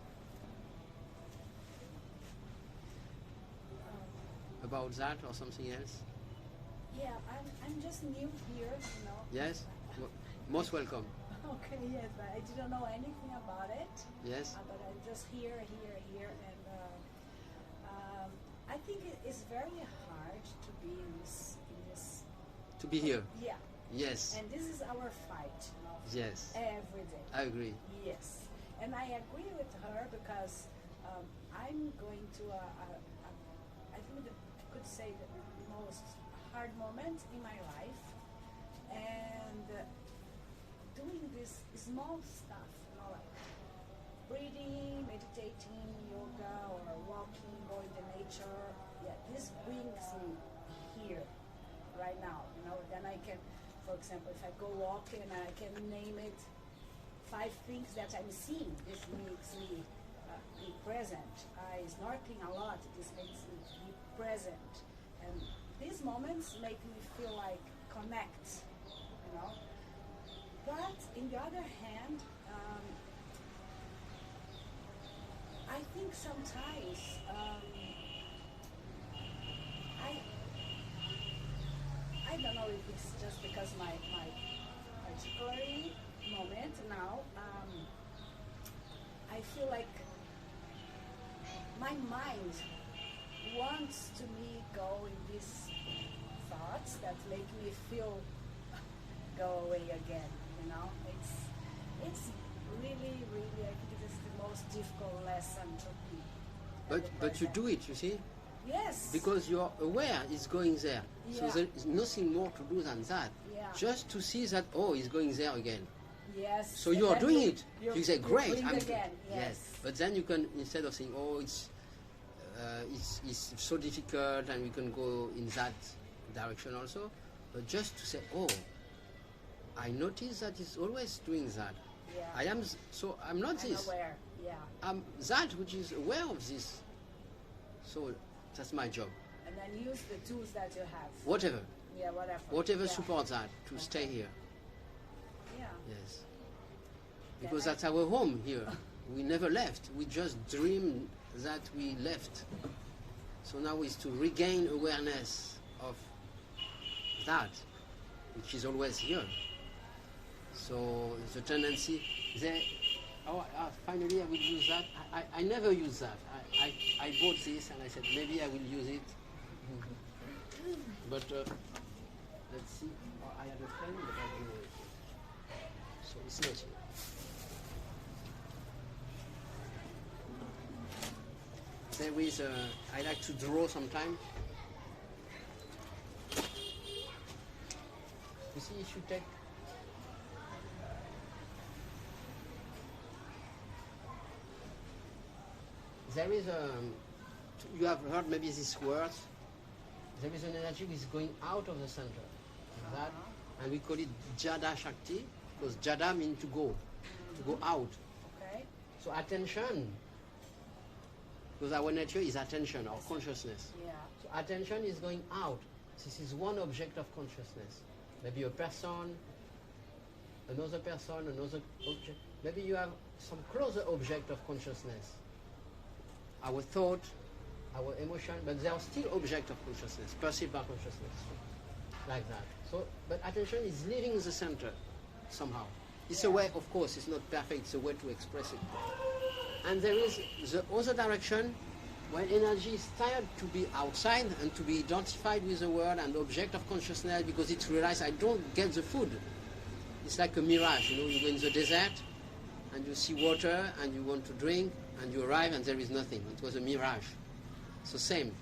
about that or something else? Yeah, I'm just new here, you know. Yes? Most welcome. Okay, yes, but I didn't know anything about it. Yes? But I'm just here, and I think it's very hard to be in this. To be here? Yeah. Yes. And this is our fight, you know. Yes. Every day. I agree. Yes, and I agree with her because I'm going to I think I could say the most hard moment in my life, and doing this small stuff, you know, like breathing, meditating, yoga, or walking, going to nature. Yeah, this brings me here right now. You know, then I can, for example, if I go walking, I can name it 5 things that I'm seeing. This makes me be present. I snorkeling a lot. This makes me be present. And these moments make me feel like connect, you know. But in the other hand, I think sometimes I don't know if it's just because my particularly moment now, I feel like my mind wants to me go in these thoughts that make me feel go away again, you know. It's really, really, I think it is the most difficult lesson to be. But you do it, you see? Yes. Because you're aware it's going there. So Yeah. there is nothing more to do than that. Yeah. Just to see that, oh, it's going there again. Yes. So you are And doing then it. You say, you great. blink again. Yes. But then you can, instead of saying, oh, it's so difficult and we can go in that direction also, but just to say, oh, I notice that it's always doing that. Yeah. I'm not I'm this. aware. Yeah. I'm that which is aware of this. So that's my job. And then use the tools that you have. Whatever. Yeah, whatever. Whatever Yeah. supports that, to stay here. Yeah. Yes. Because that's our home here. We never left. We just dreamed that we left. So now is to regain awareness of that, which is always here. So the tendency, finally I will use that. I never use that. I bought this and I said maybe I will use it. But let's see. Oh, I had a pen, but I don't know it. So it's not here. There is I like to draw sometimes. You see, if you take there is you have heard maybe these words. There is an energy which is going out of the center. That, and we call it Jada Shakti, because Jada means to go out. Okay. So attention, because our nature is attention or consciousness. Yeah. So attention is going out. This is one object of consciousness. Maybe a person, another person, another object. Maybe you have some closer object of consciousness. Our thought, our emotion, but they are still object of consciousness, perceived by consciousness, like that. So, but attention is leaving the center somehow. It's a way, of course, it's not perfect, it's a way to express it. And there is the other direction, when energy is tired to be outside and to be identified with the world and object of consciousness because it realizes I don't get the food. It's like a mirage, you know, you go in the desert and you see water and you want to drink and you arrive and there is nothing. It was a mirage. So same,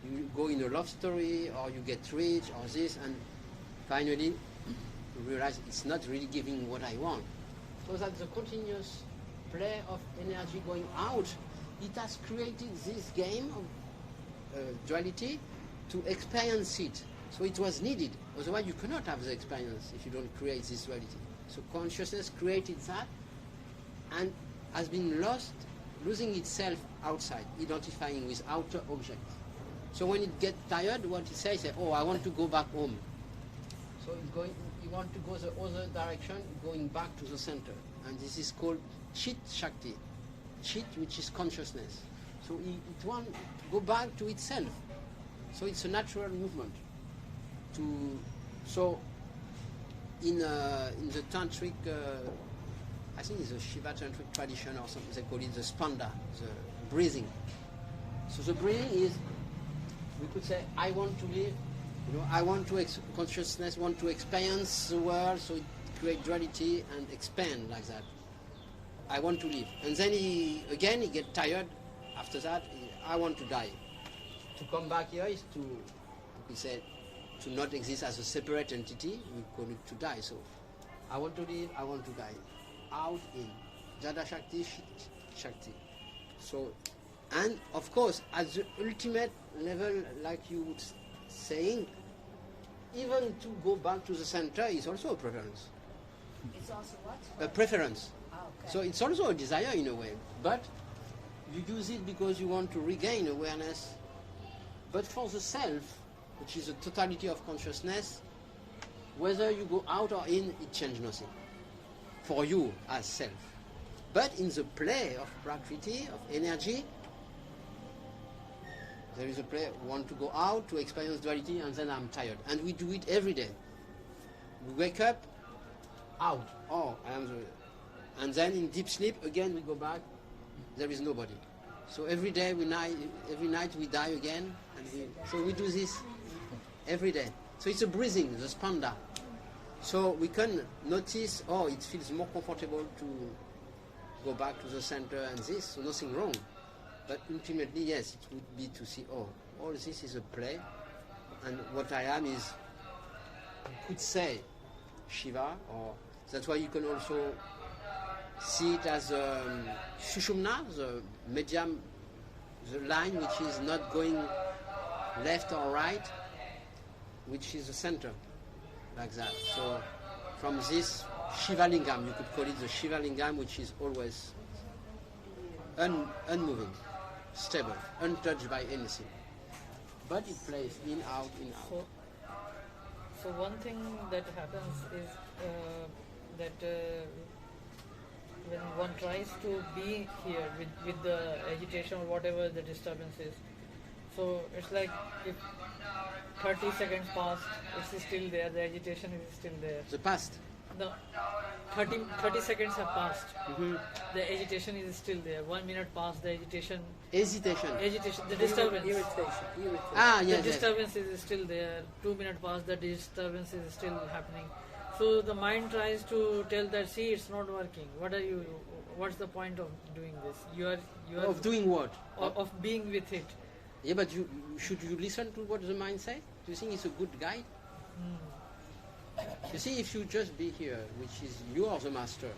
you go in a love story or you get rich or this and finally you realize it's not really giving what I want. So that the continuous play of energy going out, it has created this game of duality to experience it. So it was needed. Otherwise you cannot have the experience if you don't create this duality. So consciousness created that and has been losing itself outside, identifying with outer objects. So when it gets tired, what it says is, oh, I want to go back home. So it's going, you want to go the other direction, going back to the center. And this is called Chit Shakti. Chit, which is consciousness. So it wants to go back to itself. So it's a natural movement. So in the tantric, I think it's a Shiva tantric tradition or something. They call it the spanda, the breathing. So the breathing is, we could say, I want to live. I want to consciousness want to experience the world, so it creates duality and expand like that. I want to live, and then he gets tired. After that, I want to die. To come back here is to, we said, to not exist as a separate entity. We call it to die. So, I want to live. I want to die. Out, in, Jada Shakti, Shakti. So, and of course, at the ultimate level, like you would saying, even to go back to the center is also a preference. It's also what? A preference. Ah, okay. So it's also a desire in a way, but you use it because you want to regain awareness. But for the self, which is the totality of consciousness, whether you go out or in, it changes nothing for you as self. But in the play of Prakriti, of energy, there is a play, want to go out to experience duality, and then I'm tired. And we do it every day. We wake up, out. Oh, I am the... And then in deep sleep, again we go back, there is nobody. So every day, every night we die again, and so we do this every day. So it's a breathing, the spanda. So we can notice, oh, it feels more comfortable to go back to the center and this, so nothing wrong. But ultimately, yes, it would be to see, oh, all this is a play, and what I am is, you could say, Shiva, or that's why you can also see it as Sushumna, the medium, the line which is not going left or right, which is the center, like that. So from this Shiva Lingam, you could call it the Shiva Lingam, which is always unmoving, stable, untouched by anything. But it plays in, out, in, out. So one thing that happens is that when one tries to be here with the agitation or whatever the disturbance is, so it's like if 30 seconds passed, it's still there, the agitation is still there. The past. No, 30 seconds have passed. The agitation is still there. 1 minute passed, the agitation, the disturbance. Irritation. Ah, yes, The disturbance is still there. 2 minutes passed, the disturbance is still happening. So the mind tries to tell that, see, it's not working. What's the point of doing this? You are Of doing what? of being with it. Yeah, but should you listen to what the mind says? Do you think it's a good guide? You see, if you just be here, which is you are the master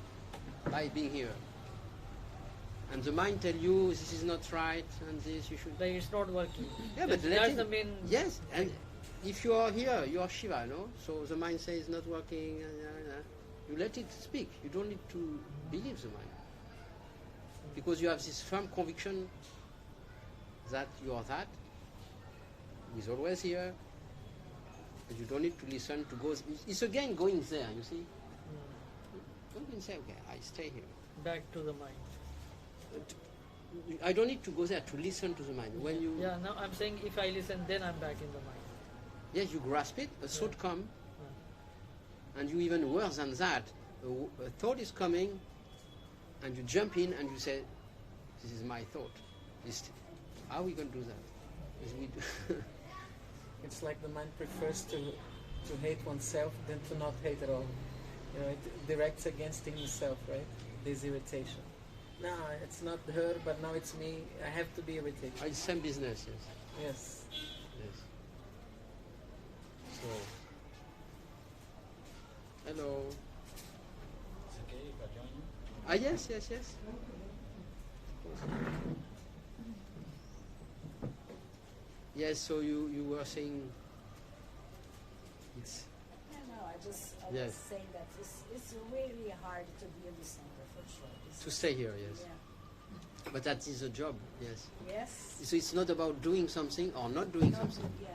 by being here, and the mind tell you this is not right and this you should. Like it's not working. Yeah, but that's the main. Yes, and if you are here, you are Shiva, no? So the mind says it's not working. You let it speak. You don't need to believe the mind, because you have this firm conviction that you are that. He's always here. And you don't need to listen to go. It's again going there, you see. Don't even say, okay, I stay here. Back to the mind. I don't need to go there to listen to the mind. When you now I'm saying if I listen, then I'm back in the mind. yes, you grasp it. A thought come, and you even worse than that. A thought is coming, and you jump in and you say, "This is my thought." How are we going to do that? Is we do It's like the mind prefers to hate oneself than to not hate at all. You know, it directs against himself, right? This irritation. No, it's not her, but now it's me. I have to be irritated. It's same business, yes. Yes. Yes. So, hello. It's okay if I join you? Ah, yes. Yes, so you were saying it's I was Yes. saying that it's really hard to be in the center for sure. to stay here, yes. Yeah. But that is a job, yes. Yes. So it's not about doing something or not doing something. Yeah.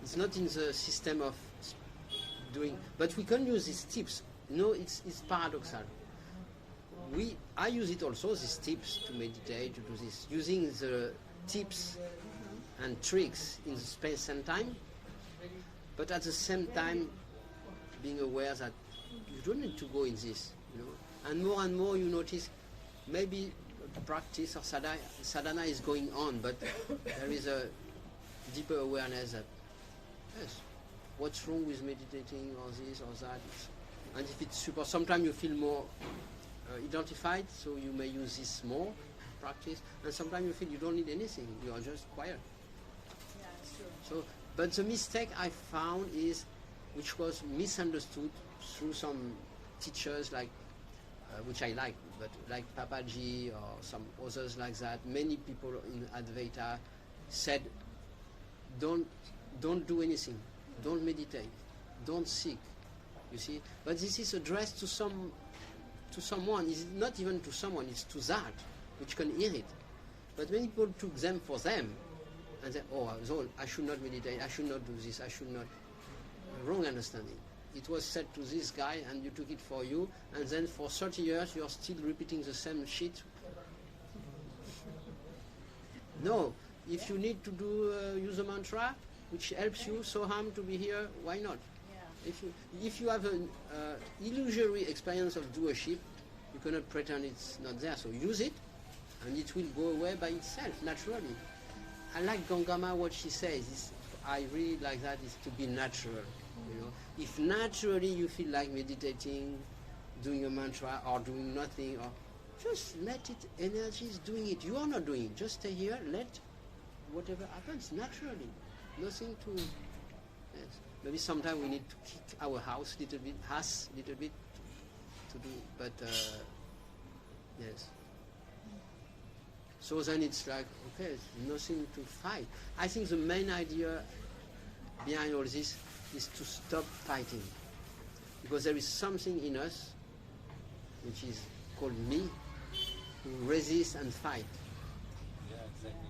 It's not in the system of doing, but we can use these tips. It's paradoxal. I use it also, these tips to meditate, to do this, using the tips and tricks in space and time, but at the same time being aware that you don't need to go in this, you know. And more you notice maybe the practice of sadhana is going on, but there is a deeper awareness that, yes, what's wrong with meditating or this or that. And if it's super, sometimes you feel more identified, so you may use this more practice, and sometimes you feel you don't need anything, you are just quiet. Yeah, it's true. So, but the mistake I found is, which was misunderstood through some teachers like, which I like, but like Papaji or some others like that. Many people in Advaita said, don't do anything, don't meditate, don't seek. You see, but this is addressed to someone. It's not even to someone; it's to that which can hear it. But many people took them for them, and said, "Oh, so I should not meditate. I should not do this. I should not." Wrong understanding. It was said to this guy, and you took it for you, and then for 30 years you are still repeating the same shit. No, if you need to do use a mantra which helps you Soham to be here, why not? Yeah. If you have an illusory experience of doership, you cannot pretend it's not there. So use it, and it will go away by itself naturally. I like Gangama what she says. I really like that is to be natural. You know, if naturally you feel like meditating, doing a mantra, or doing nothing, or just let it. Energy is doing it. You are not doing it. Just stay here. Let whatever happens naturally. Nothing to. Yes. Maybe sometimes we need to kick our house little bit, to do. But yes. So then it's like, okay, nothing to fight. I think the main idea behind all this is to stop fighting. Because there is something in us, which is called me, who resists and fight. Yeah, exactly.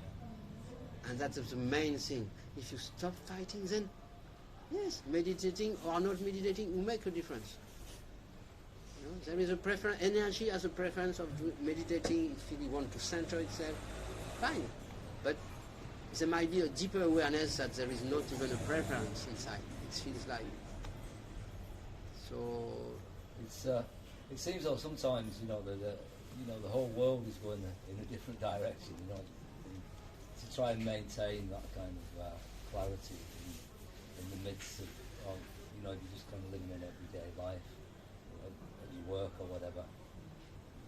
And that's the main thing. If you stop fighting, then, yes, meditating or not meditating will make a difference. You know, there is a preference, energy has a preference of meditating if you want to center itself, fine. But there might be a deeper awareness that there is not even a preference inside. It feels like. So it seems though sometimes the whole world is going in a different direction. You know, to try and maintain that kind of clarity in the midst of you just kind of living an everyday life, at your work or whatever.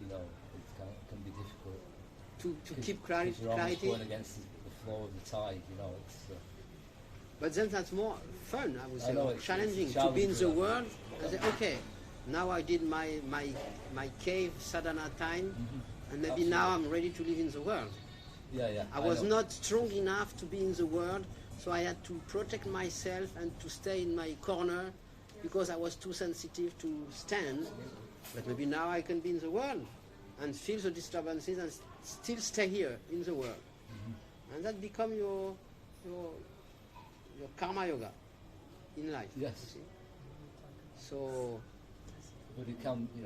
You know, it can be difficult to keep clarity. You're almost going against the flow of the tide. You know, it's. But then that's more fun, I would say, know, challenging to be in the world and say, okay, now I did my cave sadhana time, and maybe Absolutely. now I'm ready to live in the world. Yeah. I was know. not strong enough to be in the world, so I had to protect myself and to stay in my corner because I was too sensitive to stand. But maybe now I can be in the world and feel the disturbances and still stay here in the world. And that become your karma yoga in life. Yes. You see? So, But it can, it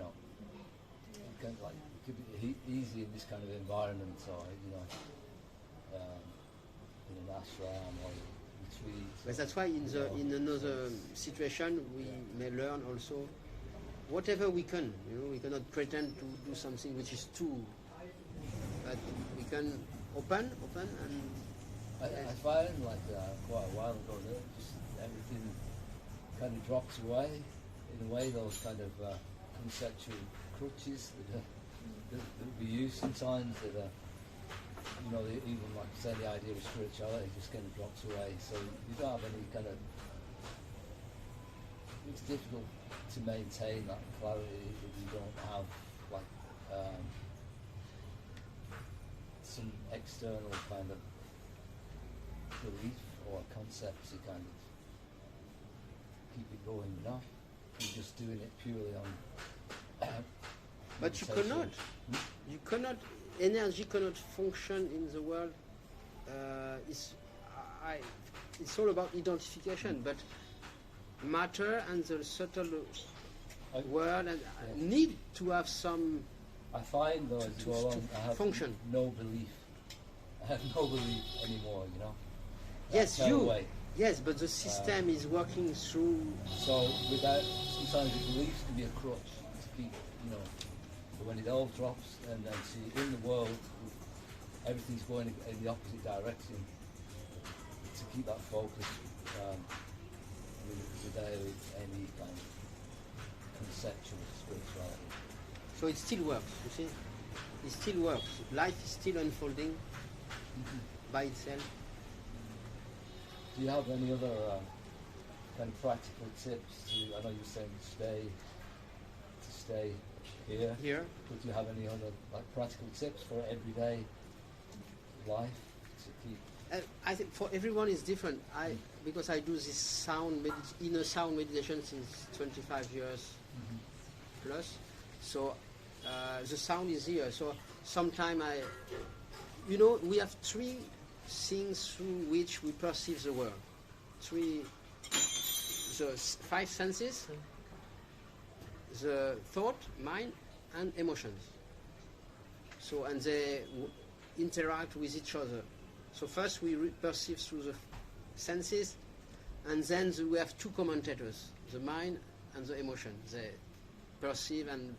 could be easy in this kind of environment, or in an ashram or retreat. but that's why in another situation we may learn also whatever we can. We cannot pretend to do something which is too, but we can open and. I find quite a while ago that just everything kind of drops away. In a way, those kind of conceptual crutches that we use sometimes that even like say the idea of spirituality just kind of drops away. So you don't have any kind of. It's difficult to maintain that clarity if you don't have some external kind of belief or concept to kind of keep it going, You're just doing it purely on But you meditation. cannot, energy cannot function in the world. It's all about identification, but matter and the subtle world need to have some. I find though as you go along, I have function. no belief. I have no belief anymore, Yes, fell you. away. Yes, but the system is working through. So without, sometimes the beliefs can be a crutch to keep, but when it all drops and then see in the world, everything's going in the opposite direction, to keep that focus without any kind of conceptual spirituality. So it still works, you see? It still works. Life is still unfolding by itself. Do you have any other kind of practical tips to, I know you're saying stay here. Here, But do you have any other practical tips for everyday life to keep? I think for everyone it's different. Because I do this inner sound meditation since 25 years plus. So the sound is here. So sometime we have three things through which we perceive the world. The five senses, the thought, mind, and emotions. So, and they interact with each other. So first we perceive through the senses, and then we have two commentators, the mind and the emotion. They perceive, and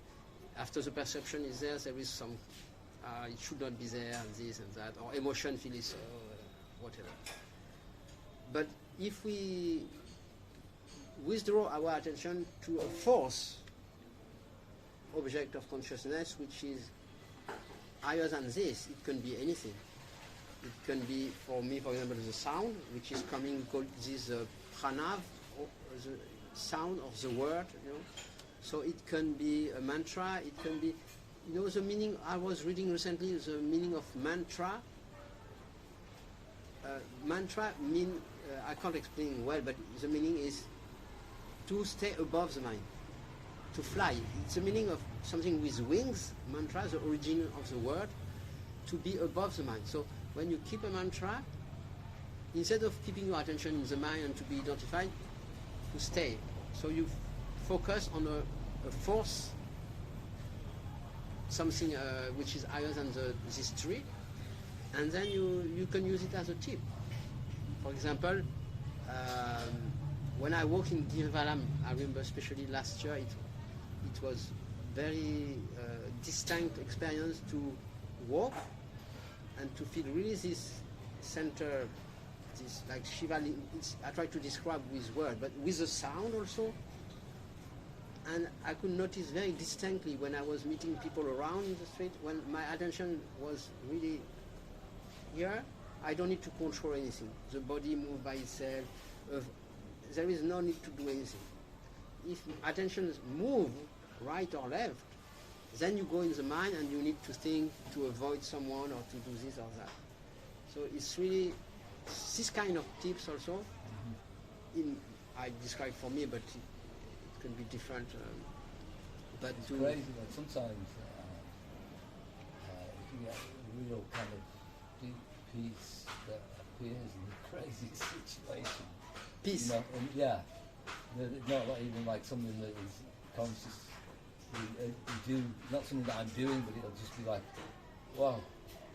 after the perception is there is some, it should not be there, and this and that, or emotion feels whatever. But if we withdraw our attention to a fourth object of consciousness, which is higher than this, it can be anything. It can be, for me, for example, the sound, which is coming, we call this pranav, or the sound of the word, So it can be a mantra, it can be, the meaning, I was reading recently, the meaning of mantra. Mantra mean, I can't explain well, but the meaning is to stay above the mind, to fly. It's the meaning of something with wings, mantra, the origin of the word, to be above the mind. So when you keep a mantra, instead of keeping your attention in the mind and to be identified, to stay. So you focus on a force, something which is higher than this tree, and then you can use it as a tip. For example, when I walk in Dirvalam, I remember especially last year, it was very distinct experience to walk and to feel really this center, this like Shiva. I try to describe with words, but with the sound also. And I could notice very distinctly when I was meeting people around in the street, when my attention was really here, I don't need to control anything. The body moves by itself. There is no need to do anything. If attention move right or left, then you go in the mind and you need to think to avoid someone or to do this or that. So it's really this kind of tips also. I describe for me, but it can be different. But it's crazy. Like sometimes you get a real kind of deep peace that appears in a crazy situation. Peace. And not like even like something that is conscious. You do not something that I'm doing, but it'll just be like, wow,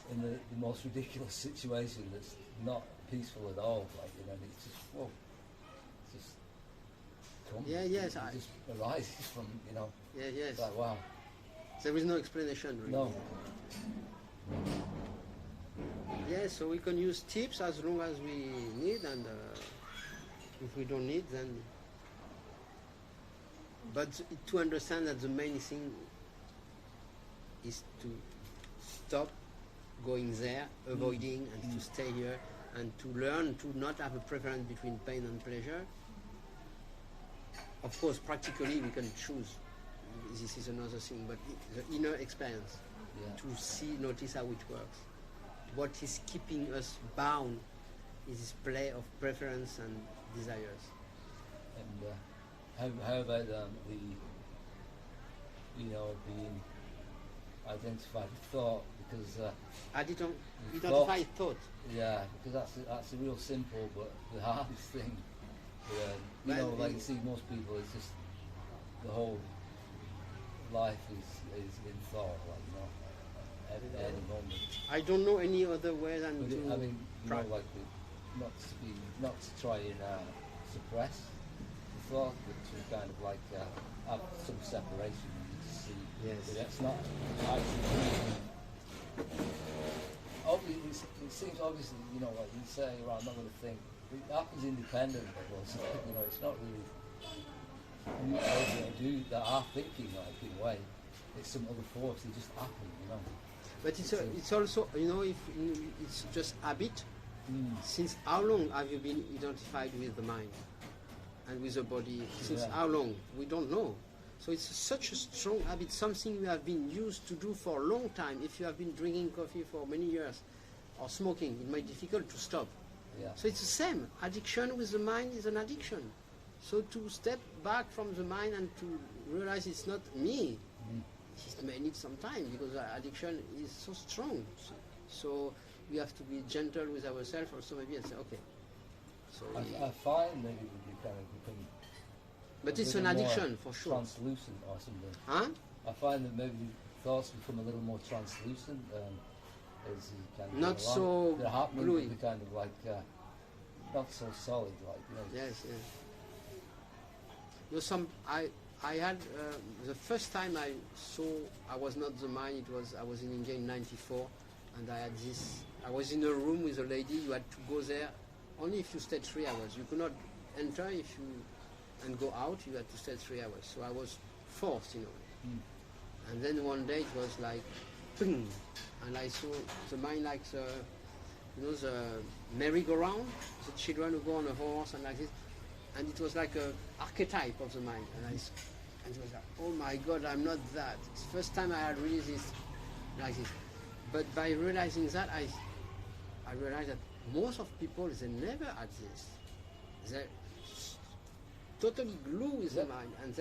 in the most ridiculous situation that's not peaceful at all. Like and it's just whoa, it's just comes. Yeah, yes, it just arises from Yeah, yes. It's like wow. There is no explanation really. No. Yes, so we can use tips as long as we need, and if we don't need, then. But to understand that the main thing is to stop going there, avoiding, and to stay here, and to learn to not have a preference between pain and pleasure. Of course, practically we can choose. This is another thing, but the inner experience, to notice how it works. What is keeping us bound is this play of preference and desires. And how about being identified with thought? Because identify thought. Yeah, because that's a real simple but the hardest thing. Like you see most people, it's just the whole life is in thought, at any moment. I don't know any other way than but to like not to try and suppress the thought, but to kind of like have some separation and to see Yes. that it's not actually. Obviously, it seems obviously, you know, like you say, well, I'm not going to think. It happens independent of us. You know, it's not really. You know, do that are thinking like in a way. It's some other force. They just happen, you know. But it's also, you know, if it's just habit. Mm. Since how long have you been identified with the mind and with the body? Since Yeah. how long? We don't know. So it's such a strong habit, something we have been used to do for a long time. If you have been drinking coffee for many years or smoking, it might be difficult to stop. Yeah. So it's the same. Addiction with the mind is an addiction. So to step back from the mind and to realize it's not me, Mm. it may need some time because addiction is so strong. So we have to be gentle with ourselves also maybe and say, okay. So I find maybe we kind of become. but a it's an little more addiction for sure. Translucent or something. Huh? I find that maybe thoughts become a little more translucent as you kind of Not go along. so They're happening, gluey. but they're kind of like not so solid, like you know. Yes, yes. You know, I had the first time I saw I was not the mind. I was in India in '94, and I had this. I was in a room with a lady. You had to go there only if you stayed 3 hours. You could not enter if you and go out. You had to stay 3 hours. So I was forced, you know. Mm. And then one day it was like, ping, and I saw the mind like the, you know, the merry-go-round, the children who go on a horse and like this, and it was like a archetype of the mind, and and it was like, oh my God, I'm not that. It's the first time I had really this, like this. But by realizing that, I realized that most of people, they never had this. They're totally glued with the mind, and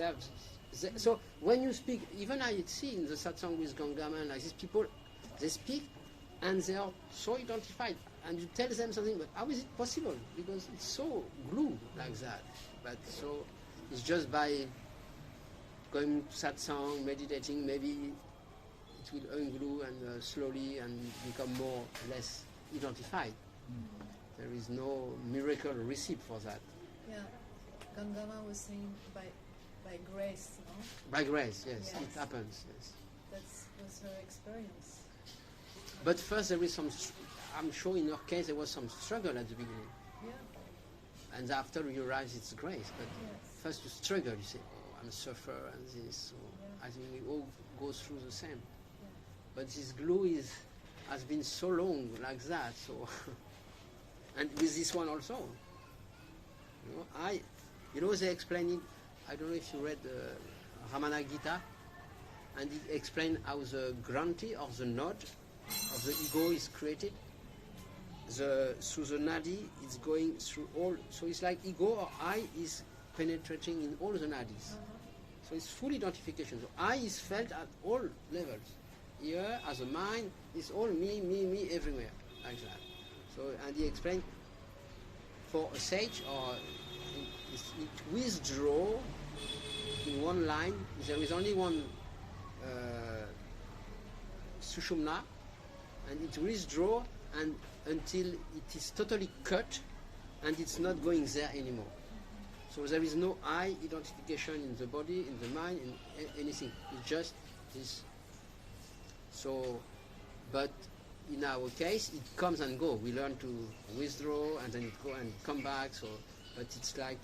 so when you speak, even I see in the satsang with Gangama, like these people, they speak and they are so identified, and you tell them something, but how is it possible? Because it's so glued like that. But so it's just by going to satsang, meditating, maybe it will unglue and slowly and become more less identified. Mm. There is no miracle recipe for that. Yeah, Gangama was saying by grace, no? By grace, yes, Yes. it happens. Yes. That was her experience. But first there is some, I'm sure in your case there was some struggle at the beginning. Yeah, And after you realize it's grace. But yes. first you struggle, you say, oh, I'm a sufferer and this. So Yeah. I think we all go through the same. Yeah. But this glue has been so long like that. So and with this one also. You know, they explain it, I don't know if you read Ramana Gita, and it explains how the granty or the node of the ego is created. Through the nadi, it's going through all. So it's like ego or I is penetrating in all the nadis. So it's full identification. So I is felt at all levels. Here, as a mind, it's all me, me, me, everywhere, like that. So, and he explained, for a sage, or it withdraw in one line. There is only one sushumna, and it withdraw and until it is totally cut, and it's not going there anymore. So there is no I identification in the body, in the mind, in anything. It's just this. So, but in our case, it comes and go. We learn to withdraw and then it go and come back. So, but it's like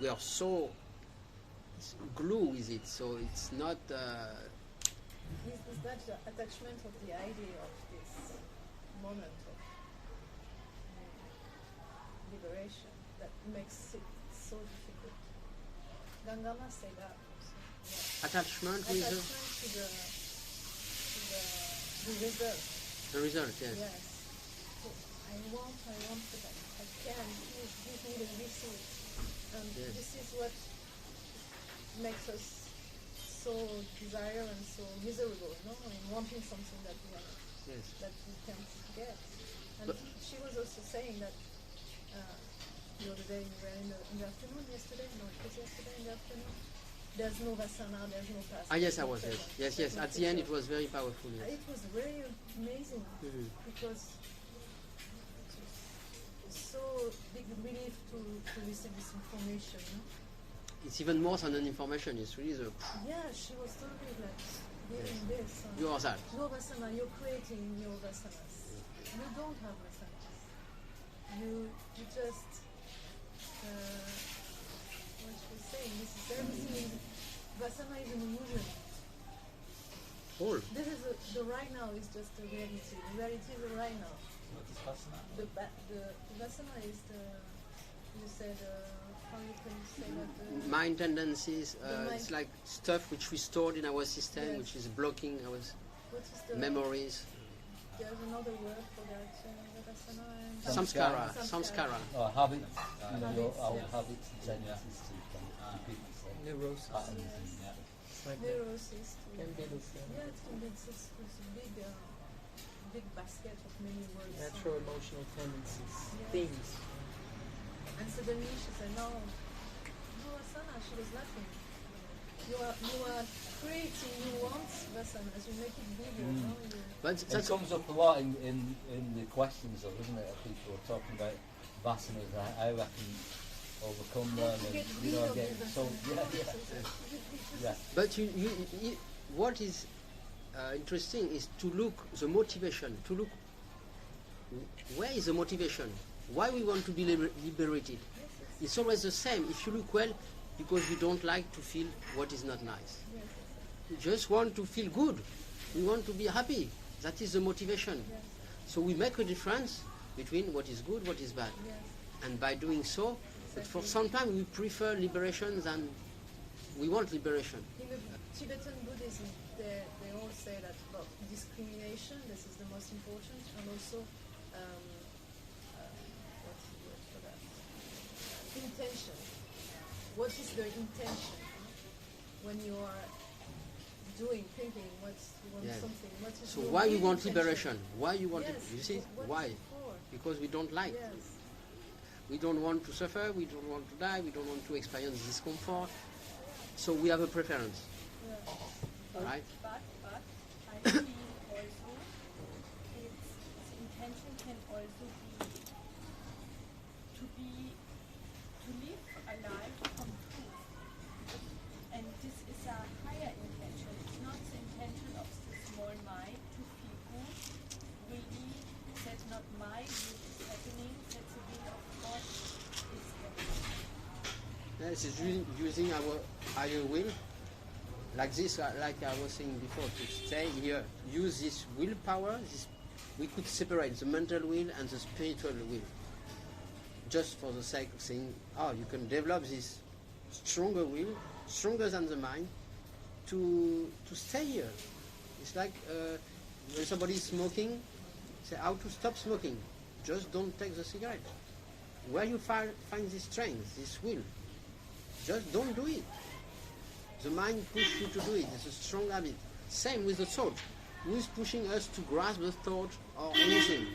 we are so glue with it. So it's not. Is that the attachment of the idea of this moment of liberation that makes it so difficult? Gangama said that also. Yeah. Attachment with Attachment to the result. the result, yes. Yes. So I want, but I can. Please give me the receipt. And Yes. this is what makes us so desire and so miserable, no? I mean, wanting something that Yes. we can't get. And But- she was also saying that the other day we were in the afternoon, yesterday, no, it was yesterday in the afternoon. There's no vasana, there's no past. Ah, yes, I no was. Yes, present, yes, there's yes. no At the end, it future. was very powerful. Yes. It was very amazing Mhm. because so big relief to receive this information. No? It's even more than an information. It's really the Yeah, she was totally like doing this. you are that. No vasana, you're creating your vasanas. You don't have vasanas. You just what she was saying. This is everything. Vasana is an illusion. All. This is the right now is just the reality. The reality is the right now. What is Vasana? The vasana is the you said how you can say that the Mind tendencies, mind- it's like stuff which we stored in our system, Yes. which is blocking our what is the memories. There's another word for that the vasana and Samskara. Samskara. Samskara. Oh, habits, you know, your Habits, old yes. habits and tendencies to repeat the same Neurosis. patterns. Yes. And, yeah. It's like that. Neurosis. Can be the same. Yeah, it can be. It's a big basket of many words. Natural emotional tendencies, Yes. themes. And suddenly she said, no, vasana. She was laughing. You are creating new ones, vasanas. You make it bigger. Mm. No? But It that's comes up a lot in the questions, though, doesn't it? People are talking about vasanas, how I can overcome them, To and get you rid know, of get the so vasanas. yeah. But what is interesting is to look the motivation. To look where is the motivation? Why we want to be liberated? It's always the same. If you look well, because we don't like to feel what is not nice. We just want to feel good. We want to be happy. That is the motivation. So we make a difference between what is good, what is bad. And by doing so, but for some time we prefer liberation than we want liberation. In the Tibetan Buddhism, they all say that well, discrimination, this is the most important, and also what's the word for that? Intention. What is the intention when you are thinking, you want Yeah. something? What is So your why you real want intention? liberation? Why you want Yes, it? You see, what is why? it for? Because we don't like. Yes. We don't want to suffer, we don't want to die, we don't want to experience discomfort. So we have a preference, right? But I feel also its intention can also be to live a life from truth. And this is a higher intention. It's not the intention of the small mind to feel good. Really, that's not my will is happening, that's the will of God is happening. This is using our higher will, like this, like I was saying before, to stay here, use this willpower. We could separate the mental will and the spiritual will, just for the sake of saying, oh, you can develop this stronger will, stronger than the mind, to stay here. It's like when somebody is smoking, say how to stop smoking. Just don't take the cigarette. Where you find this strength, this will, just don't do it. The mind pushes you to do it. It's a strong habit. Same with the thought. Who is pushing us to grasp the thought or anything?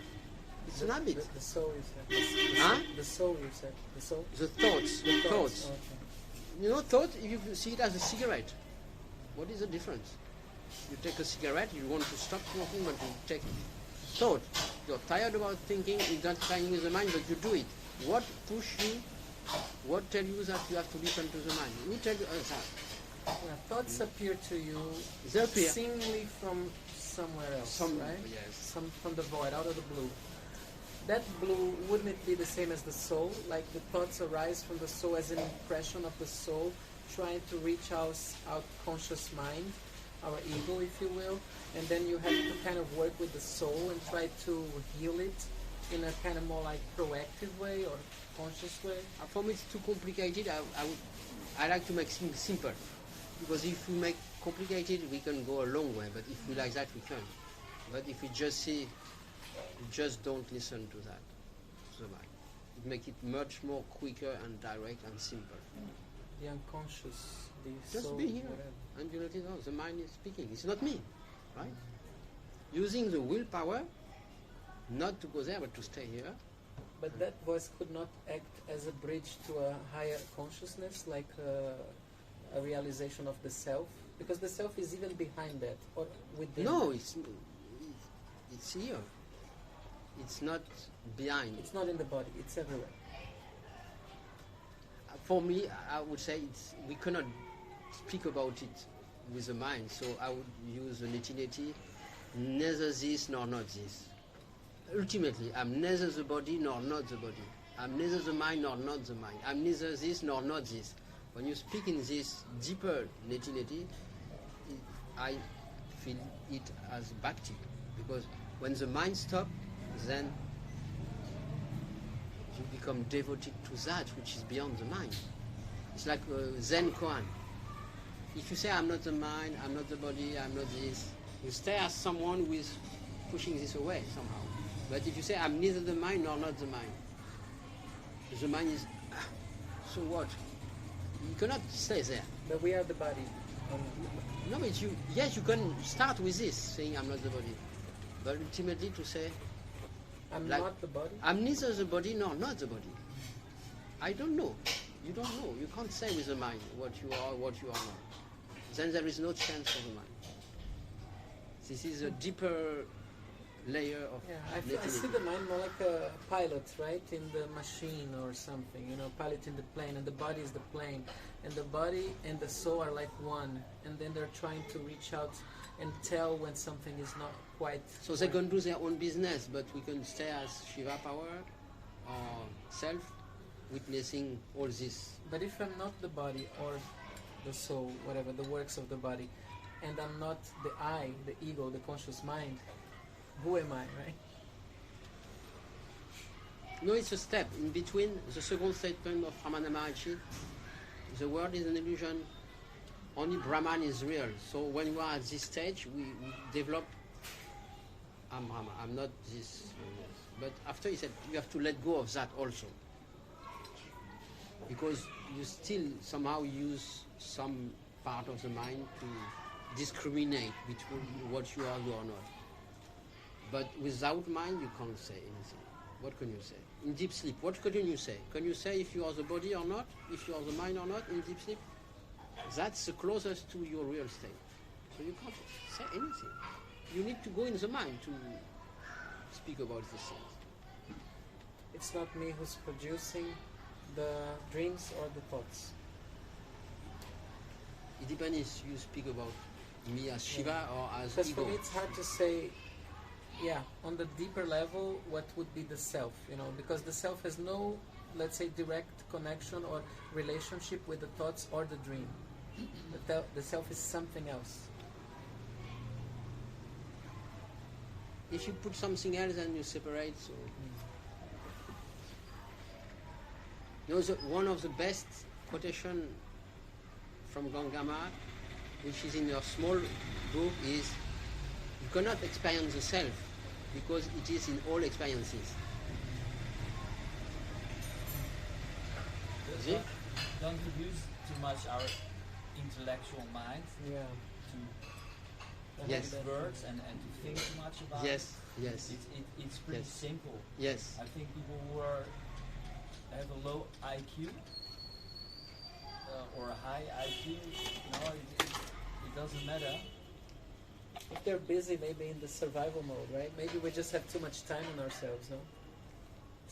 It's an habit. The soul, you said. Huh? The soul, you said. The soul? The thoughts. The Thoughts. Okay. You know, thought, if you see it as a cigarette, what is the difference? You take a cigarette, you want to stop smoking, but you take it. Thought, you're tired about thinking, you're not trying with the mind, but you do it. What push you? What tell you that you have to listen to the mind? Who tell you that? Yeah, thoughts appear to you They appear. seemingly from somewhere else, right? Yes. Some from the void, out of the blue. That blue, wouldn't it be the same as the soul? Like the thoughts arise from the soul as an impression of the soul, trying to reach our conscious mind, our ego, if you will, and then you have to kind of work with the soul and try to heal it in a kind of more like proactive way or conscious way. For me, it's too complicated. I like to make things simple. Because if we make complicated, we can go a long way. But if we like that, we can. But if we just see, just don't listen to that, to the mind. It makes it much more quicker and direct and simple. The unconscious, the Just soul, be here. whatever. And you notice, oh, the mind is speaking. It's not me, right? Using the willpower, not to go there, but to stay here. But that voice could not act as a bridge to a higher consciousness, like a realization of the self, because the self is even behind that, or within. No, it's here. It's not behind. It's not in the body. It's everywhere. For me, I would say we cannot speak about it with the mind. So I would use the neti, neither this nor not this. Ultimately, I'm neither the body nor not the body. I'm neither the mind nor not the mind. I'm neither this nor not this. When you speak in this deeper neti, I feel it as bhakti. Because when the mind stops, then you become devoted to that which is beyond the mind. It's like Zen koan. If you say, I'm not the mind, I'm not the body, I'm not this, you stay as someone who is pushing this away somehow. But if you say, I'm neither the mind nor not the mind is, so what? You cannot stay there. But we are the body. No, but yes, you can start with this, saying I'm not the body. But ultimately to say, I'm like, not the body. I'm neither the body nor not the body. I don't know. You don't know. You can't say with the mind what you are, what you are not. Then there is no chance for the mind. This is a deeper layer of Yeah, I see the mind more like a pilot, right, in the machine or something, piloting the plane, and the body is the plane, and the body and the soul are like one, and then they're trying to reach out and tell when something is not quite. So they can do their own business, but we can stay as Shiva power or self, witnessing all this. But if I'm not the body or the soul, whatever, the works of the body, and I'm not the I, the ego, the conscious mind, who am I, right? No, it's a step in between the second statement of Ramana Maharshi. The world is an illusion. Only Brahman is real. So when you are at this stage, we develop. I'm Brahman. I'm not this. But after he said, you have to let go of that also, because you still somehow use some part of the mind to discriminate between what you are not. But without mind, you can't say anything. What can you say? In deep sleep, what can you say? Can you say if you are the body or not? If you are the mind or not in deep sleep? That's the closest to your real state. So you can't say anything. You need to go in the mind to speak about these things. It's not me who's producing the dreams or the thoughts. It depends if you speak about me as Shiva or as Because ego. for me it's hard to say, on the deeper level, what would be the self, because the self has no, let's say, direct connection or relationship with the thoughts or the dream. The self is something else. If you put something else and you separate, so... one of the best quotation from Gangama, which is in your small book, is you cannot experience the self because it is in all experiences. See? Don't use too much our intellectual mind Yeah. to Yes. use words and to think too much about Yes, it. yes, It's pretty Yes. simple. yes. I think people who have a low IQ or a high IQ, it doesn't matter. If they're busy, maybe in the survival mode, right? Maybe we just have too much time on ourselves, no?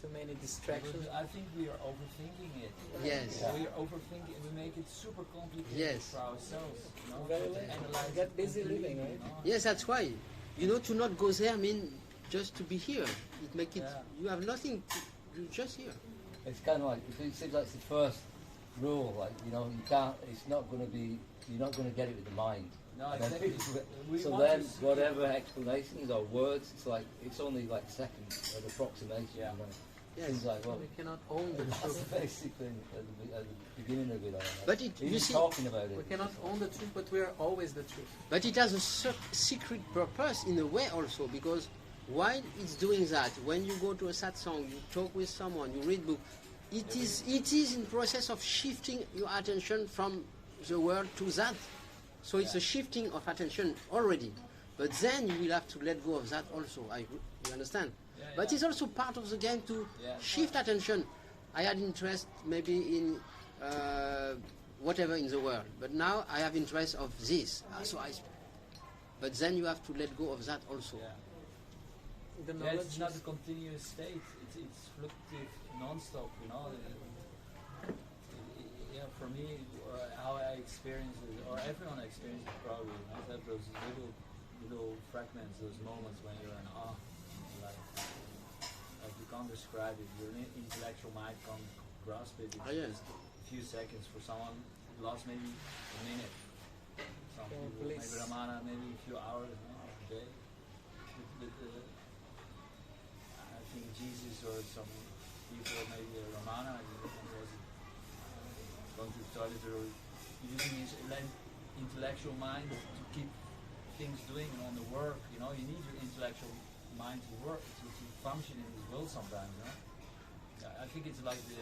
Too many distractions. I think we are overthinking it. Yes. We are overthinking. We make it super complicated Yes. for ourselves. Very to late. analyze Get it busy completely, living, right? Yes, that's why. To not go there mean just to be here. It make it. Yeah. You have nothing. You're just here. It's kind of like, it seems like it's the first rule, like, you can't, it's not going to be, you're not going to get it with the mind. No, And then exactly. people- We so want then, to see whatever explanations or words, it's only like seconds of approximation. Yeah. Yes. Seems like, well, We cannot own the that's truth. the basic thing at the beginning of it all. But it- Even you see- talking about it. We cannot own the truth, but we are always the truth. But it has a secret purpose in a way also, because while it's doing that, when you go to a satsang, you talk with someone, you read book, it is in process of shifting your attention from the world to that. So it's a shifting of attention already. But then you will have to let go of that also. You understand? Yeah, But yeah. it's also part of the game to Yeah. shift attention. I had interest maybe in whatever in the world, but now I have interest of this. But then you have to let go of that also. Yeah. The Yeah, knowledge it's not is- a continuous state. It's fluctuative, non-stop. You know. Yeah, for me, how I experience it, or everyone experiences it probably. You know, have those little fragments, those moments when you're in awe. Like you can't describe it. Your intellectual mind can't grasp it. It's just a few seconds. For someone, it lasts maybe a minute. Some Yeah, people, maybe bliss. Ramana, maybe a few hours, a day. I think Jesus or some people, maybe Ramana, was going to the toilet or using his intellectual mind to keep things doing on the work. You know, you need your intellectual mind to work to function in this world sometimes. You know, I think it's like the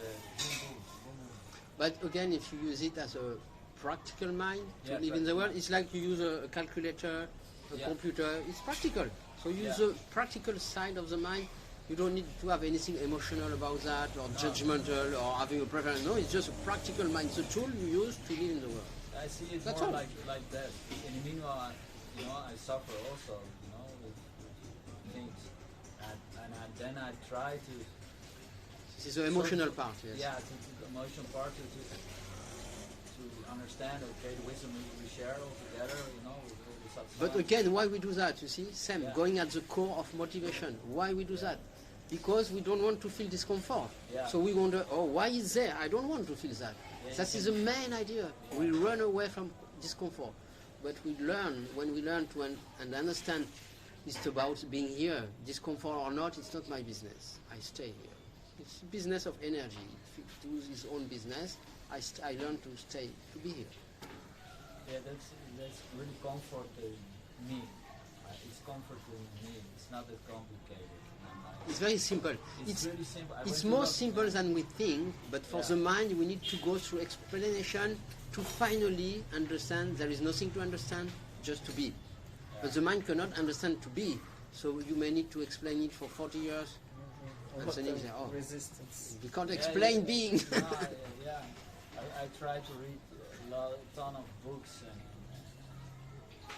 But again, if you use it as a practical mind to Yeah, live in the practical world, mind. it's like you use a calculator, a Yeah. computer. It's practical. So you use Yeah. the practical side of the mind. You don't need to have anything emotional about that or judgmental or having a preference. No, it's just a practical mind. It's a tool you use to live in the world. I see it That's more all. like that. And meanwhile, I suffer also, with things, then I try to. This is the emotional part, yes. Yeah, the emotional part to understand. Okay, the wisdom we share all together. With all the But again, why we do that, you see? Sam, Yeah. going at the core of motivation. Why we do that? Because we don't want to feel discomfort. Yeah. So we wonder, oh, why is there? I don't want to feel that. Yeah, That you is the main idea. We run away from discomfort. But when we learn to and understand it's about being here, discomfort or not, it's not my business. I stay here. It's business of energy. If he does his own business, I learn to stay, to be here. Yeah, that's really comforting me. It's comforting me. It's not that complicated. It's very simple. It's really simple. I It's went to more look- simple than we think, but for Yeah. the mind, we need to go through explanation to finally understand there is nothing to understand, just to be. But the mind cannot understand to be, so you may need to explain it for 40 years. And What then you say, oh, resistance. we can't Yeah, explain yeah. being. Yeah. I try to read a ton of books and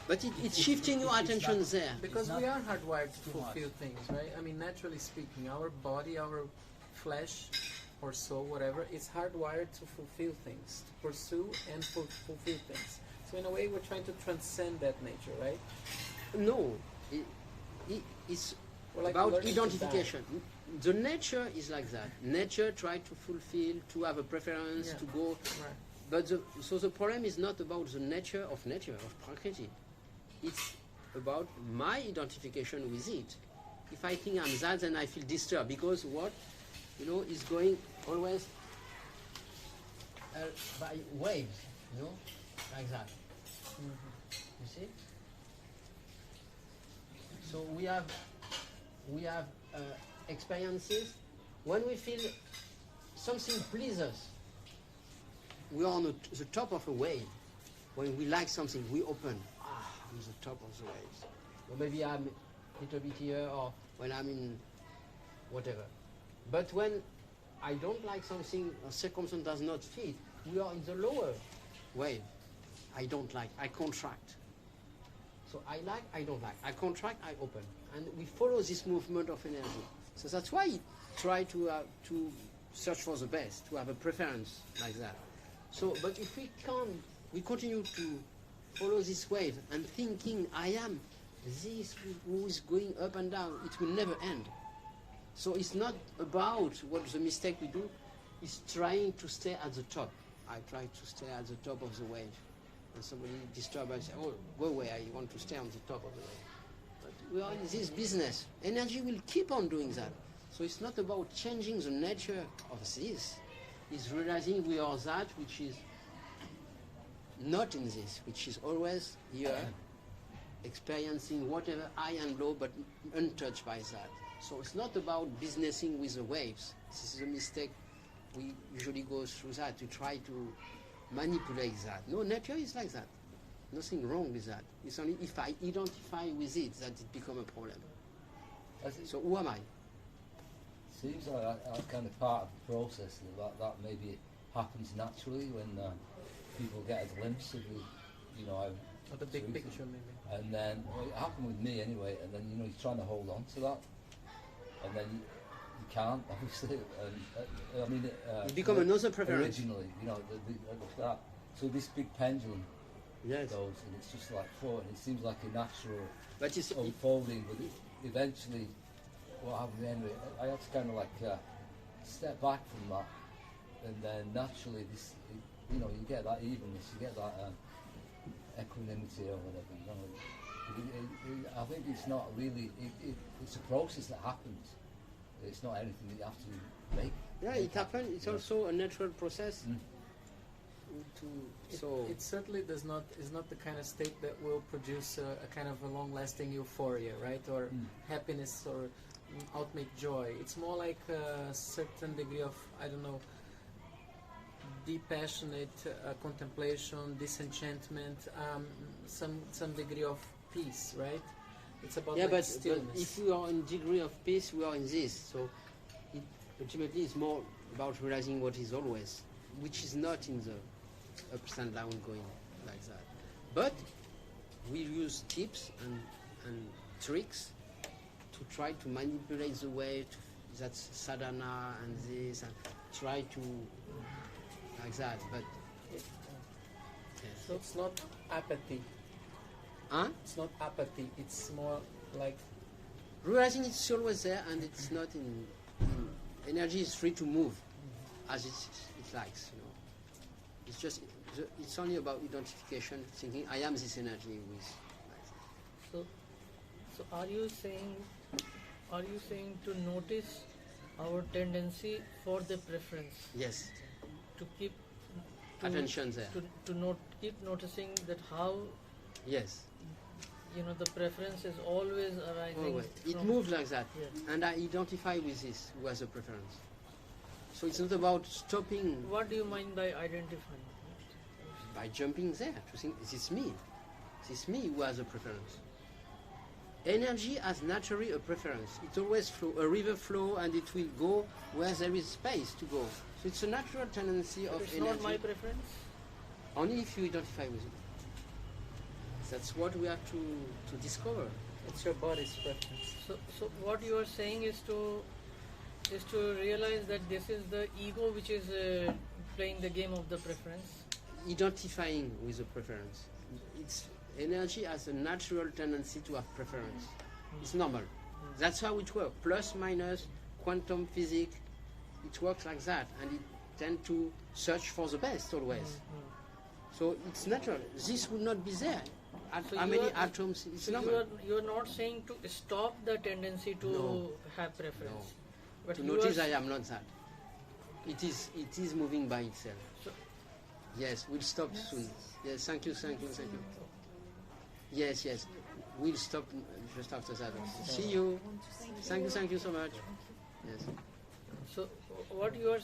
But it's shifting your it's attention not- there. Because It's we not are hardwired to too much. fulfill things, right? I mean, naturally speaking, our body, our flesh, or soul, whatever, is hardwired to fulfill things, to pursue and fulfill things. So in a way, we're trying to transcend that nature, right? No, it's We're like about learning to identification. The nature is like that. Nature tries to fulfill, to have a preference, Yeah. to go. Right. But so the problem is not about the nature, of Prakriti. It's about my identification with it. If I think I'm that, then I feel disturbed because what, is going always by waves, like that. You see? So we have experiences when we feel something pleases us. We are on the top of a wave. When we like something, we open. I'm the top of the waves. Or maybe I'm a little bit here, or when I'm in whatever. But when I don't like something, a circumstance does not fit, we are in the lower wave. I don't like, I contract. So I like, I don't like. I contract, I open. And we follow this movement of energy. So that's why I try to search for the best, to have a preference like that. So, but if we can't, we continue to follow this wave and thinking I am this who is going up and down, it will never end. So it's not about what the mistake we do, it's trying to stay at the top. I try to stay at the top of the wave. And somebody disturbs us, oh, go away, I want to stay on the top of the wave. But we are in this business. Energy will keep on doing that. So it's not about changing the nature of this. It's realizing we are that which is not in this, which is always here, experiencing whatever high and low, but untouched by that. So it's not about businessing with the waves. This is a mistake we usually go through that, to try to manipulate that. No, nature is like that. Nothing wrong with that. It's only if I identify with it that it becomes a problem. So who am I? Seems like that kind of part of the process that maybe happens naturally when people get a glimpse of the, Or the big truth. picture, maybe. And then, well, it happened with me anyway, and then, he's trying to hold on to that. and then you can't obviously. And, I mean, It become another preference. Originally, you know, at the start. So this big pendulum Yes. goes, and it's just like floating. It seems like a natural But it's unfolding, but eventually, what happened anyway? I had to kind of like step back from that, and then naturally, you know, you get that evenness, you get that equanimity or whatever. You know, I think it's not really. It's a process that happens. It's not anything that you have to make. yeah, it happens. It's also a natural process. It certainly is not the kind of state that will produce a kind of a long-lasting euphoria, right? Or happiness or ultimate joy. It's more like a certain degree of, I don't know, deep passionate contemplation, disenchantment, some degree of peace, right? It's about Yeah, like but stillness. if we are in degree of peace, we are in this. So it ultimately is more about realizing what is always, which is not in the ups and down going like that. But we use tips and tricks to try to manipulate the way to that's sadhana and this, and try to like that. But So it's not apathy. huh? It's not apathy. It's more like Realizing it's always there and it's not in energy is free to move as it likes, you know. It's just it's only about identification, thinking I am this energy with. So are you saying to notice our tendency for the preference, Yes, to keep attention there. to keep noticing that how, Yes, you know, the preference is always arising. always. It from- moves like that, Yes. and I identify with this who has a preference. So it's not about stopping What do you mean by identifying? by jumping there to think this is me. This is me who has a preference. Energy has naturally a preference. It always flow, a river flow, and it will go where there is space to go. So it's a natural tendency of It's energy. not my preference. Only if you identify with it. That's what we have to discover. it's your body's preference. So what you are saying is to realize that this is the ego which is playing the game of the preference. Identifying with the preference. It's energy has a natural tendency to have preference. It's normal. That's how it works. Plus, minus, quantum physics. It works like that, and it tends to search for the best always. So it's natural. This would not be there. So How you many are- atoms? It's So normal. you are not saying to stop the tendency to No. have preference. But To you notice are, I am not that. It is moving by itself. So- Yes, we'll stop soon. Yes, thank you. Yes, we'll stop just after that. See you. Thank you so much. Yes. So what you are